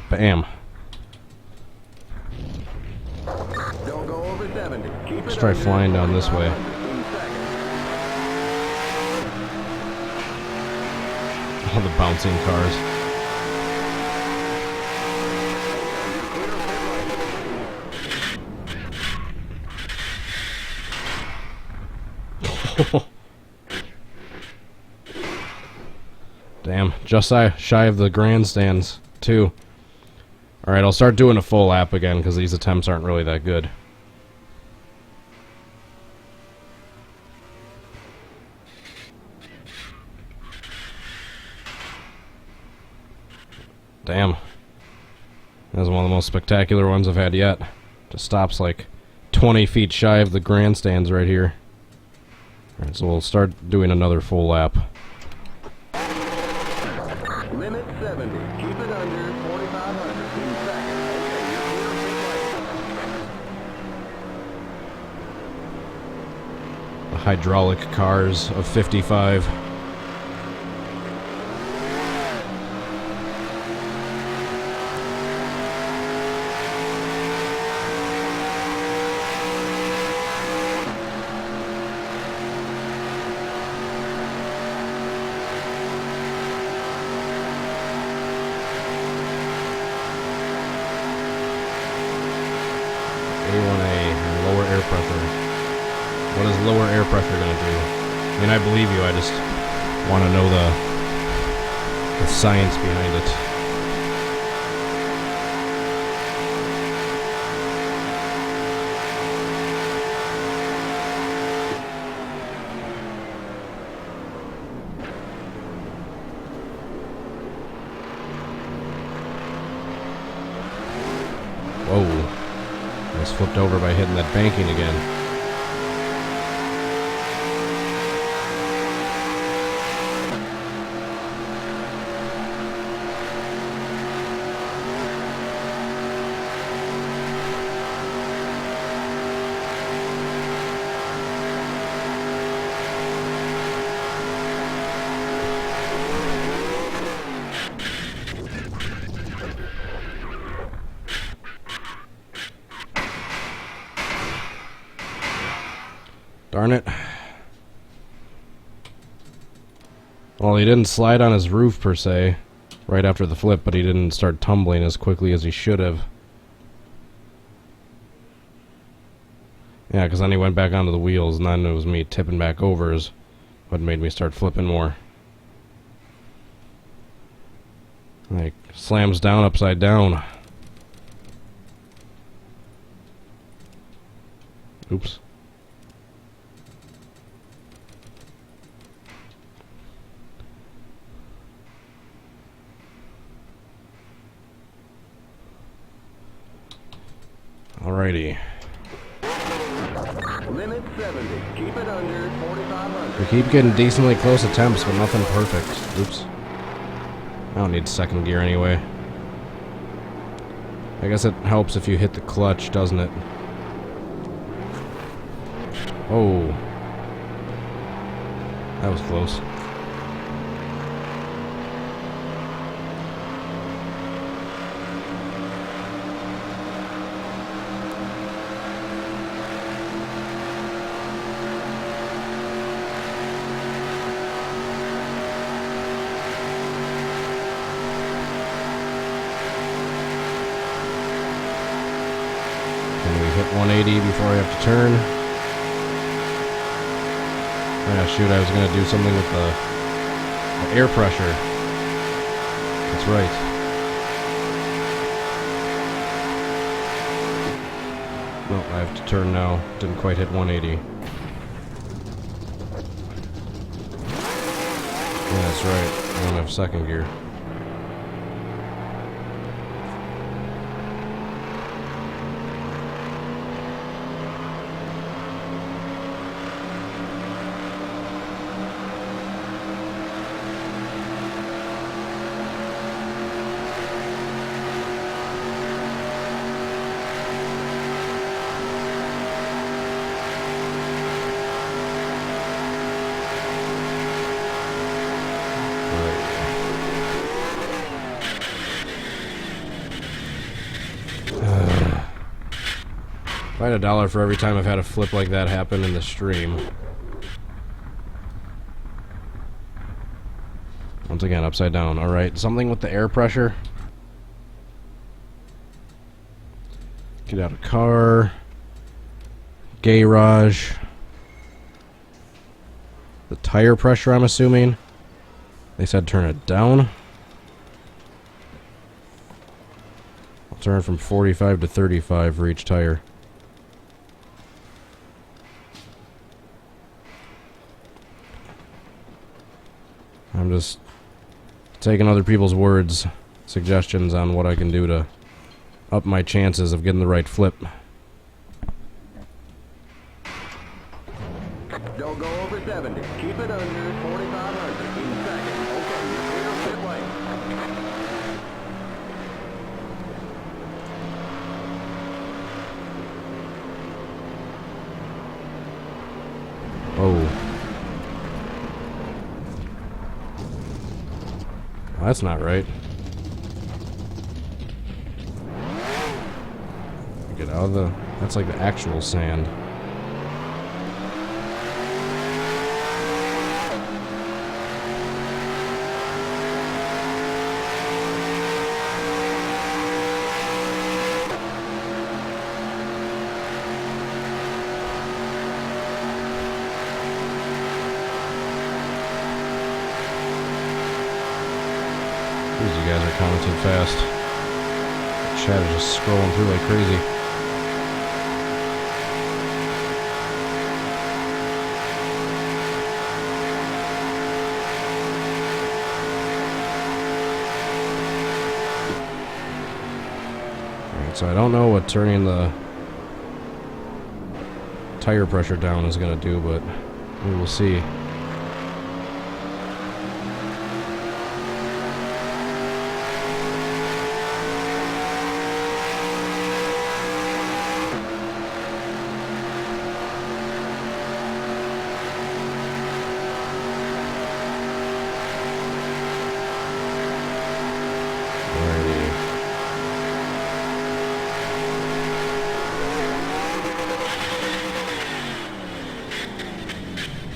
Bam. Don't go over 70. Keep Let's it try under. flying down this way. In second. All the bouncing cars. Damn, just shy of the grandstands, too. Alright, I'll start doing a full lap again, because these attempts aren't really that good. Damn. That was one of the most spectacular ones I've had yet. Just stops like 20 feet shy of the grandstands right here. Alright, so we'll start doing another full lap. Limit 70. Keep it under 4,500. In second. Okay, you're clear of pit lane. The hydraulic cars of 55. A1A, lower air pressure. What is lower air pressure going to do? I mean, I believe you, I just want to know the science behind it. almost flipped over by hitting that banking again. Darn it. Well, he didn't slide on his roof per se right after the flip, but he didn't start tumbling as quickly as he should have. Yeah, because then he went back onto the wheels, and then it was me tipping back over is what made me start flipping more. Like, slams down upside down. Oops. Alrighty. Limit 70. Keep it under 4,500. We keep getting decently close attempts, but nothing perfect. Oops. I don't need second gear anyway. I guess it helps if you hit the clutch, doesn't it? Oh. That was close. Hit 180 before I have to turn. Yeah, shoot, I was going to do something with the air pressure. That's right. No, I have to turn now. Didn't quite hit 180. Yeah, that's right. I don't have second gear. I had $1 for every time I've had a flip like that happen in the stream. Once again, upside down. Alright, something with the air pressure. Get out of car. Garage. The tire pressure, I'm assuming. They said turn it down. I'll turn from 45 to 35 for each tire. I'm just taking other people's words, suggestions on what I can do to up my chances of getting the right flip. Don't go over 70. Keep it under 4,500 in second. Okay, you're clear of pit lane. Oh. That's not right. Get out of the... That's like the actual sand. You guys are commenting fast. The chat is just scrolling through like crazy. Alright, so I don't know what turning the tire pressure down is going to do, but we will see.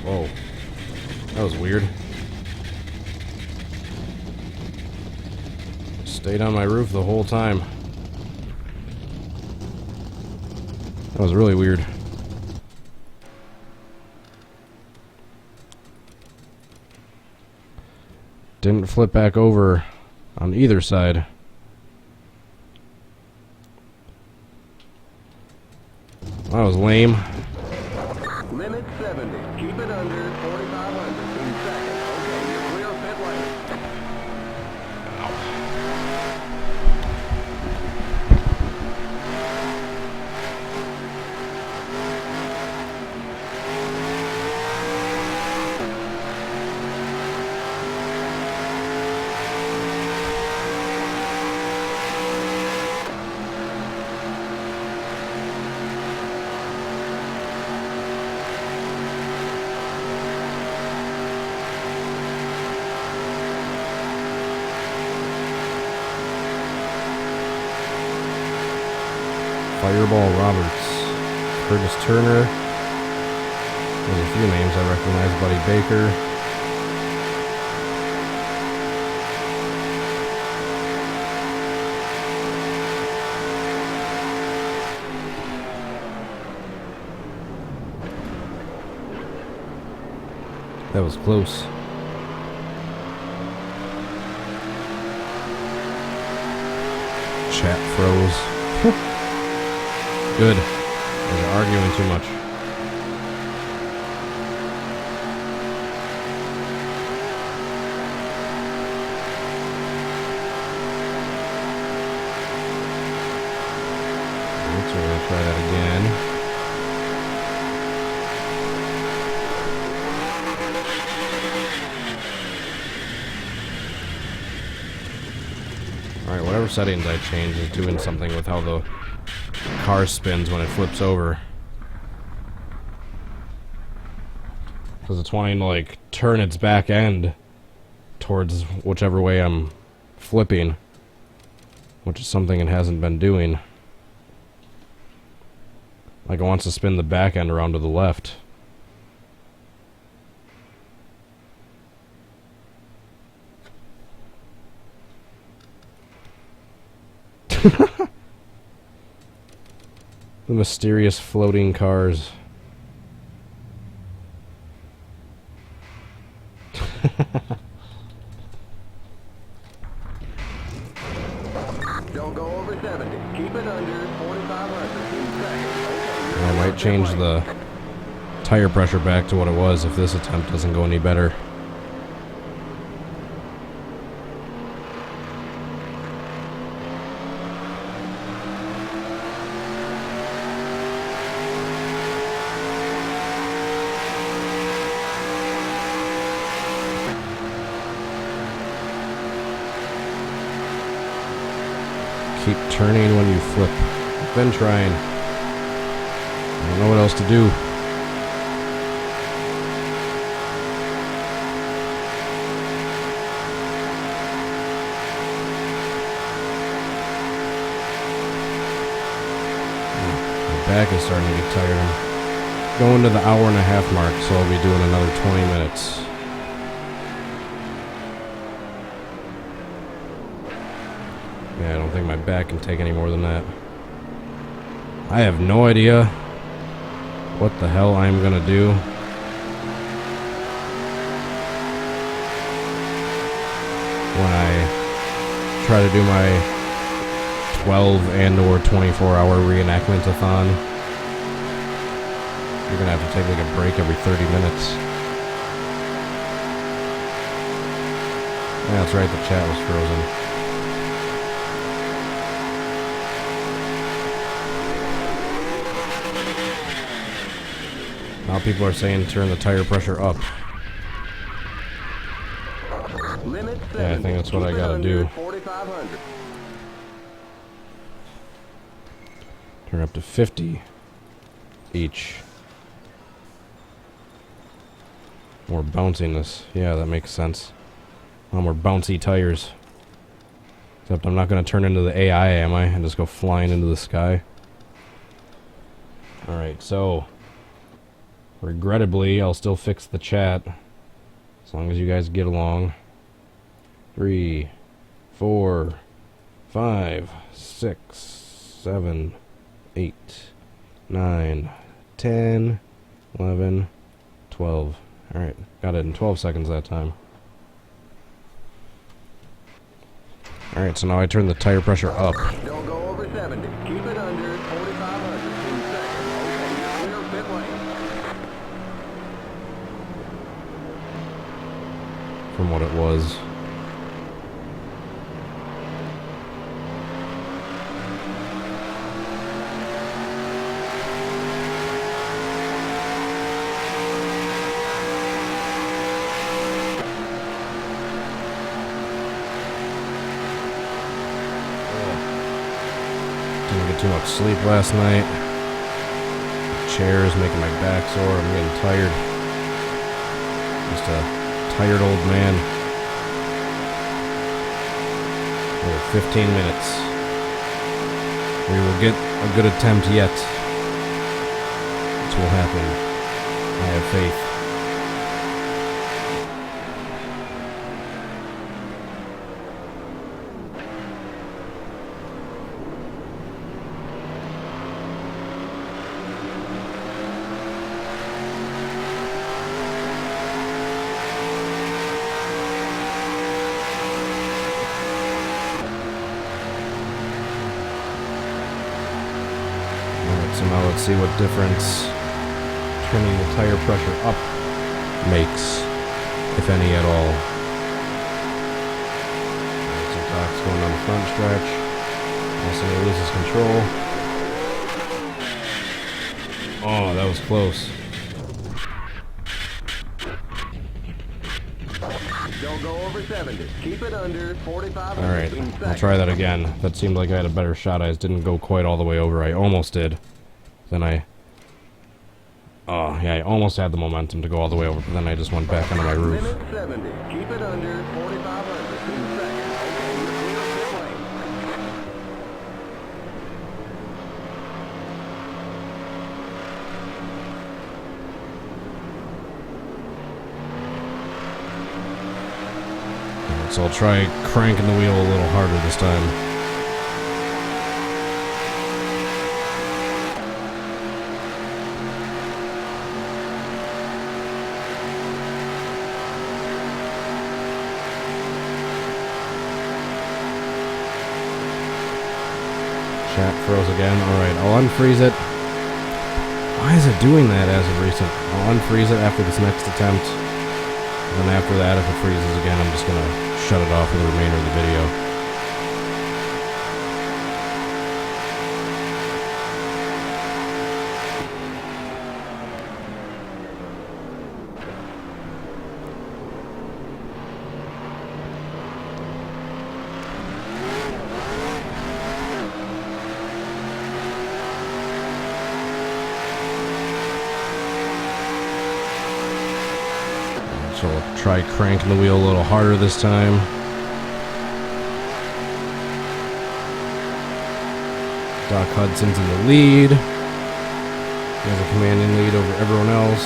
Whoa. That was weird. Stayed on my roof the whole time. That was really weird. Didn't flip back over on either side. That was lame. Limit 70. Keep it under 4,500 in second. Okay, you're clear of pit lane. Fireball Roberts, Curtis Turner. There's a few names I recognize. Buddy Baker. That was close. Chat froze. Good. They're arguing too much. So we're going to try that again. Alright, whatever settings I change is doing something with how the car spins when it flips over. Because it's wanting to, like, turn its back end towards whichever way I'm flipping, which is something it hasn't been doing. Like, it wants to spin the back end around to the left. The mysterious floating cars. Don't go over 70. Keep it under 4,500 in second. Okay, I might change the tire pressure back to what it was if this attempt doesn't go any better. Keep turning when you flip. I've been trying. I don't know what else to do. My back is starting to get tired. I'm going to the hour-and-a-half mark, so I'll be doing another 20 minutes. Yeah, I don't think my back can take any more than that. I have no idea what the hell I'm gonna do. When I try to do my 12 and or 24-hour reenactment-a-thon. You're gonna have to take like a break every 30 minutes. Yeah, that's right, the chat was frozen. Now people are saying turn the tire pressure up. Limit 70. Yeah, I think that's what I Keep it gotta under do. 4,500. Turn up to 50 each. More bounciness. Yeah, that makes sense. More bouncy tires. Except I'm not going to turn into the AI, am I? And just go flying into the sky. Alright, so... regrettably, I'll still fix the chat. As long as you guys get along. 3, 4, 5, 6, 7, 8, 9, 10, 11, 12. Alright, got it in 12 seconds that time. Alright, so now I turn the tire pressure up. Don't go over 70. Keep it under 4,500 in second. Okay, you're clear pit lane. From what it was. Didn't get too much sleep last night. The chair is making my back sore. I'm getting tired. Just a tired old man. Another 15 minutes. We will get a good attempt yet. This will happen. I have faith. So now let's see what difference turning the tire pressure up makes, if any at all. So Doc's going on the front stretch. Also he loses control. Oh, that was close. Don't go over 70. Keep it under 4,500 Alright, in second. I'll try that again. That seemed like I had a better shot. I just didn't go quite all the way over. I almost did. Then I almost had the momentum to go all the way over, but then I just went back onto my roof. Limit 70. Keep it under 4,500 in second. Okay, you're clear pit lane. So I'll try cranking the wheel a little harder this time. Chat froze again. Alright, I'll unfreeze it. Why is it doing that as of recent? I'll unfreeze it after this next attempt. And then after that, if it freezes again, I'm just going to shut it off for the remainder of the video. So we'll try cranking the wheel a little harder this time. Doc Hudson's in the lead. He has a commanding lead over everyone else.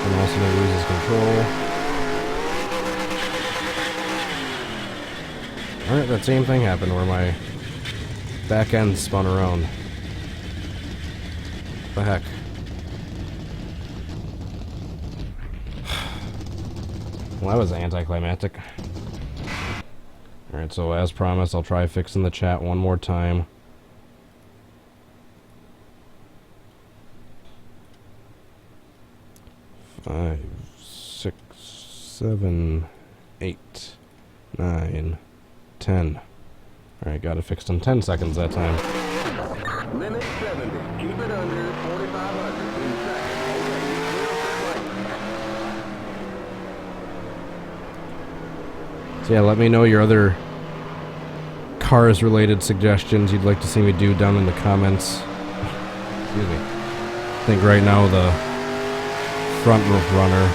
And also he loses control. Alright, that same thing happened where my back end spun around. What the heck? Well, that was anticlimactic. Alright, so as promised, I'll try fixing the chat one more time. Five, 6, 7, 8, 9, 10. Alright, got it fixed in 10 seconds that time. Limit 70. Keep it under 4,500 in second. So yeah, let me know your other cars-related suggestions you'd like to see me do down in the comments. Excuse me. I think right now the front runner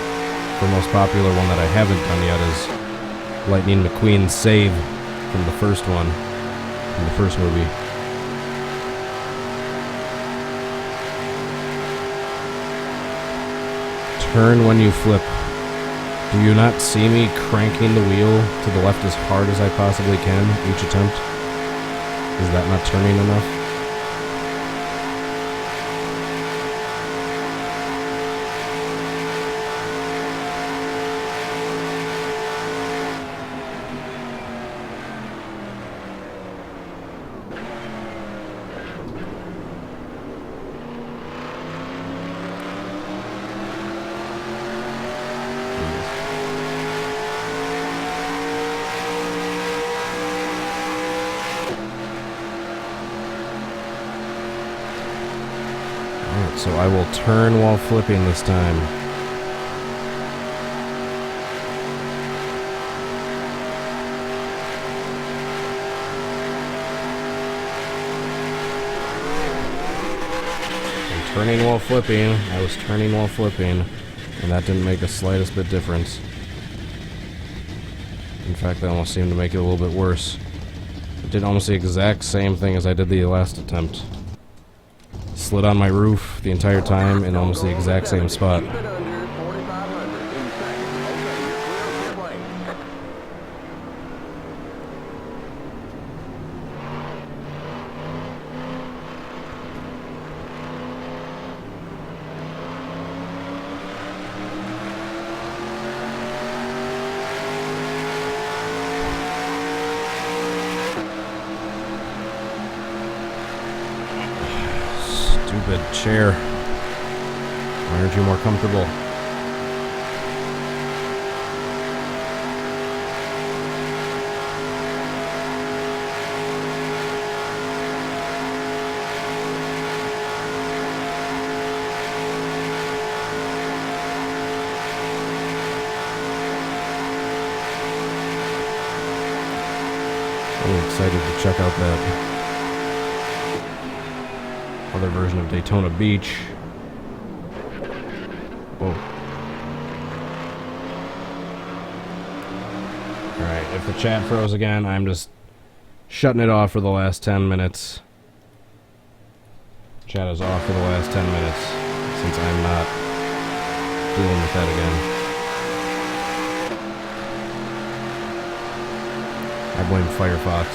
for most popular one that I haven't done yet is Lightning McQueen's Save from the first one, from the first movie. Turn when you flip. Do you not see me cranking the wheel to the left as hard as I possibly can each attempt? Is that not turning enough? So I will turn while flipping this time. I'm turning while flipping. I was turning while flipping, and that didn't make the slightest bit difference. In fact, that almost seemed to make it a little bit worse. I did almost the exact same thing as I did the last attempt. Slid on my roof the entire time in almost the exact same spot. Keep it under 4,500 in second. Okay, you're clear of pit lane. Stupid chair. Why aren't you more comfortable? I'm excited to check out that other version of Daytona Beach. Whoa. Alright, if the chat froze again, I'm just shutting it off for the last 10 minutes. Chat is off for the last 10 minutes, since I'm not dealing with that again. I blame Firefox.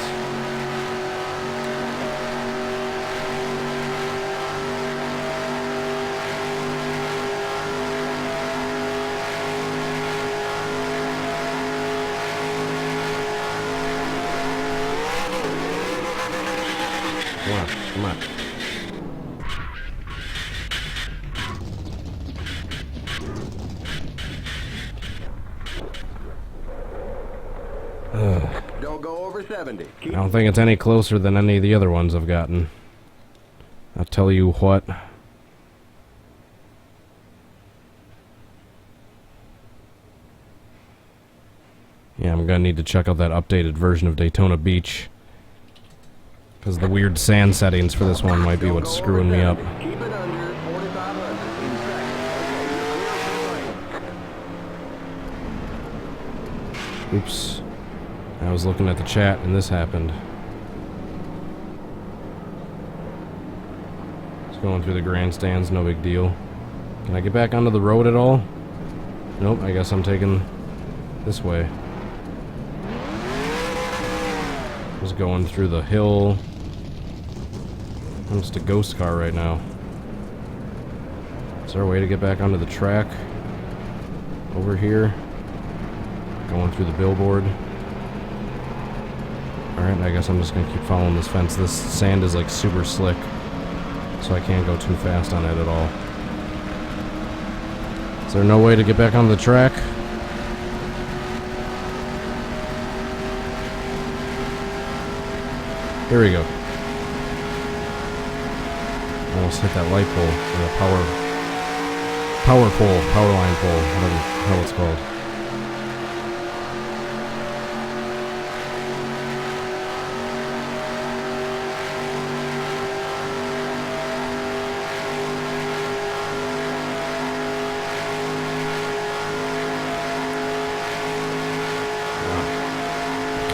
Come on. Don't go over 70. I don't think it's any closer than any of the other ones I've gotten. I'll tell you what. Yeah, I'm gonna need to check out that updated version of Daytona Beach. Because the weird sand settings for this one might be what's screwing me up. Keep it under 4,500 in second. Okay, you're clear of pit lane. Oops. I was looking at the chat and this happened. Just going through the grandstands, no big deal. Can I get back onto the road at all? Nope, I guess I'm taking this way. Just going through the hill. I'm just a ghost car right now. Is there a way to get back onto the track? Over here. Going through the billboard. Alright, I guess I'm just gonna keep following this fence. This sand is like super slick, so I can't go too fast on it at all. Is there no way to get back on the track? Here we go. Almost hit that light pole, or that power line pole, whatever the hell it's called.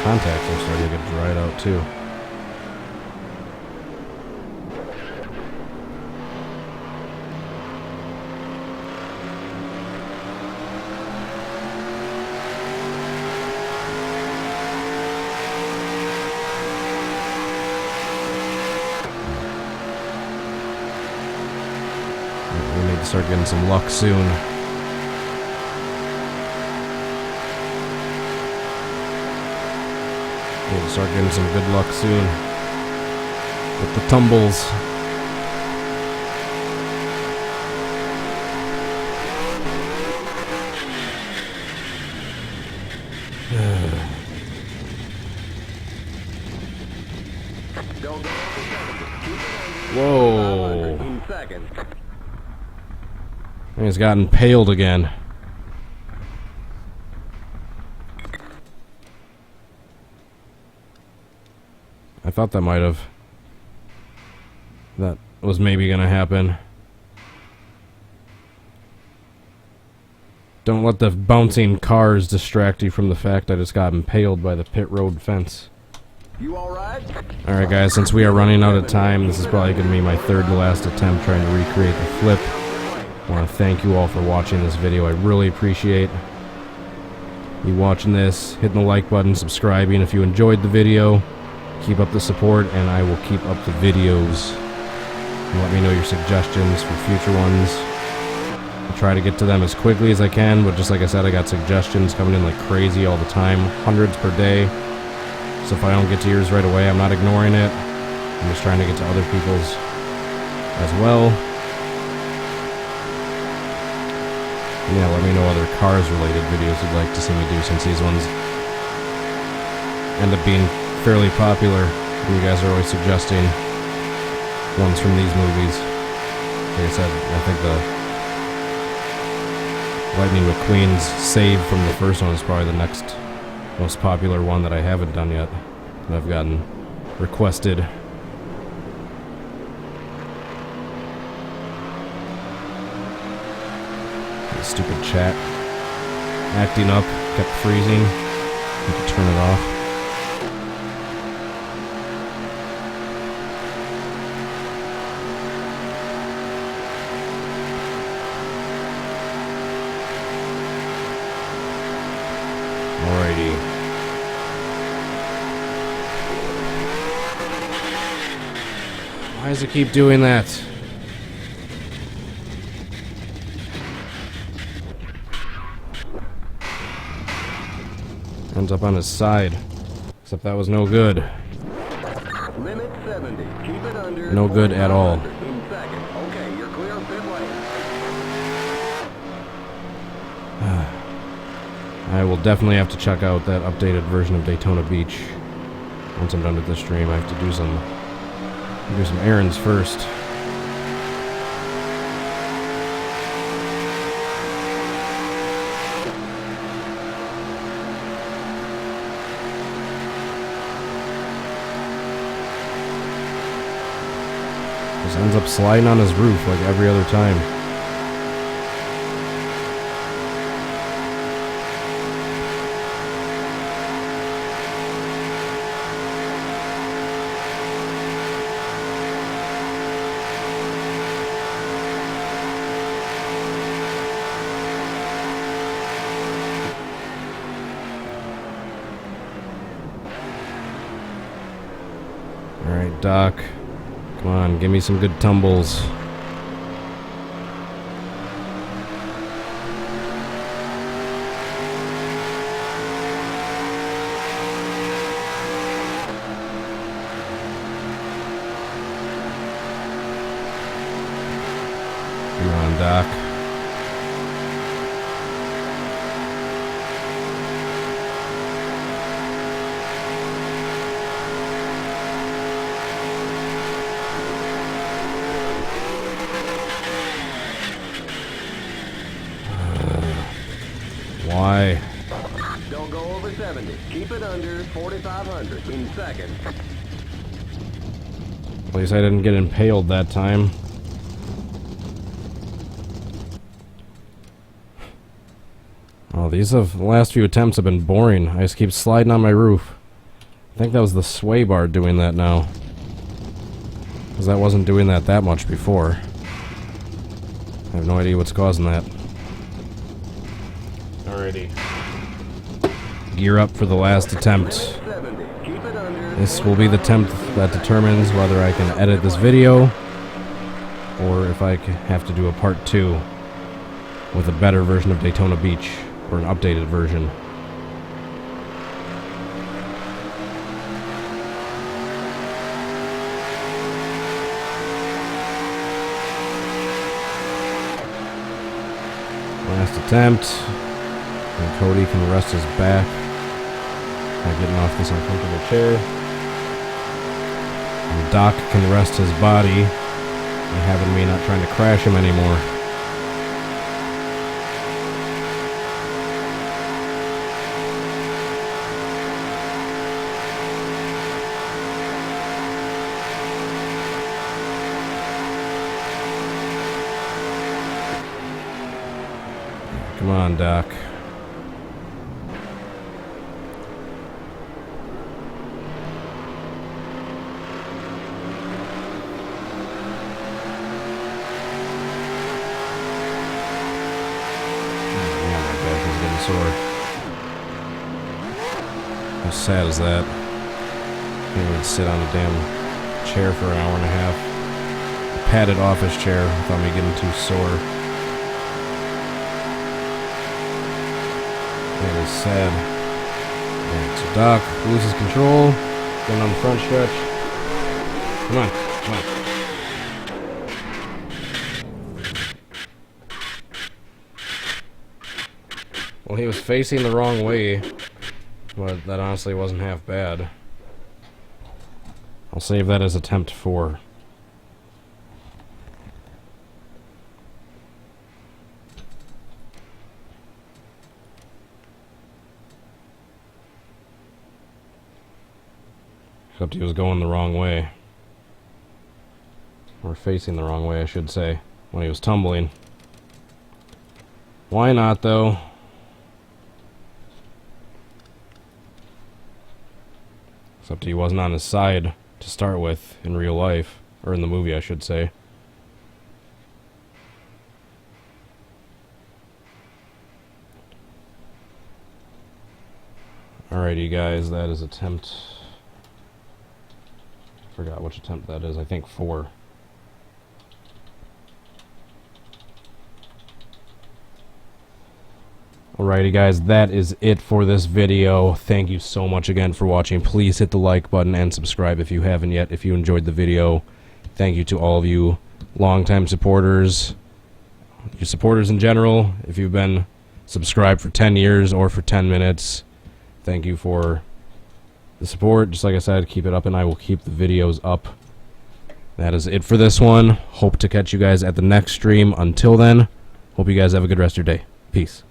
contacts are starting to get dried out too. We need to start getting some luck soon. Need to start getting some good luck soon with the tumbles. Whoa. He's gotten impaled again. I thought that might have. That was maybe gonna happen. Don't let the bouncing cars distract you from the fact I just got impaled by the pit road fence. You alright? Alright guys, since we are running out of time, this is probably gonna be my third to last attempt trying to recreate the flip. I want to thank you all for watching this video. I really appreciate you watching this, hitting the like button, subscribing if you enjoyed the video. Keep up the support, and I will keep up the videos. And let me know your suggestions for future ones. I'll try to get to them as quickly as I can, but just like I said, I got suggestions coming in like crazy all the time, hundreds per day. So if I don't get to yours right away, I'm not ignoring it. I'm just trying to get to other people's as well. And yeah, let me know other cars-related videos you'd like to see me do, since these ones end up being fairly popular. And you guys are always suggesting ones from these movies. Like I said, I think the Lightning McQueen's save from the first one is probably the next most popular one that I haven't done yet, that I've gotten requested. Stupid chat acting up, kept freezing. Need to turn it off. Alrighty. Why does it keep doing that? Ends up on his side. Except that was no good. Limit 70. Keep it under. No good at all. In second. Okay, you're clear of pit lane. I will definitely have to check out that updated version of Daytona Beach once I'm done with this stream. I have to do some errands first. Just ends up sliding on his roof like every other time. Alright, Doc. Come on, give me some good tumbles. Come on, Doc. Why? Don't go over 70. Keep it under 4,500 in second. At least I didn't get impaled that time. Oh, the last few attempts have been boring. I just keep sliding on my roof. think that was the sway bar doing that now. Because that wasn't doing that much before. I have no idea what's causing that. Alrighty. Gear up for the last attempt. This will be the attempt that determines whether I can edit this video or if I have to do a part 2 with a better version of Daytona Beach or an updated version. Last attempt. And Cody can rest his back by getting off this uncomfortable chair. And Doc can rest his body by having me not trying to crash him anymore. Come on, Doc. Sore. How sad is that? Can't even sit on a damn chair for an hour and a half. A padded office chair without me getting too sore. That is sad. Right, so Doc loses control. Going on the front stretch. Come on, come on. Well, he was facing the wrong way, but that honestly wasn't half bad. I'll save that as attempt 4. Except he was going the wrong way. Or facing the wrong way, I should say, when he was tumbling. Why not, though? Except he wasn't on his side to start with in real life. Or in the movie, I should say. Alrighty, guys, that is attempt... I forgot which attempt that is. I think 4. Alrighty, guys, that is it for this video. Thank you so much again for watching. Please hit the like button and subscribe if you haven't yet. If you enjoyed the video, thank you to all of you longtime supporters, your supporters in general. If you've been subscribed for 10 years or for 10 minutes, thank you for the support. Just like I said, keep it up and I will keep the videos up. That is it for this one. Hope to catch you guys at the next stream. Until then, hope you guys have a good rest of your day. Peace.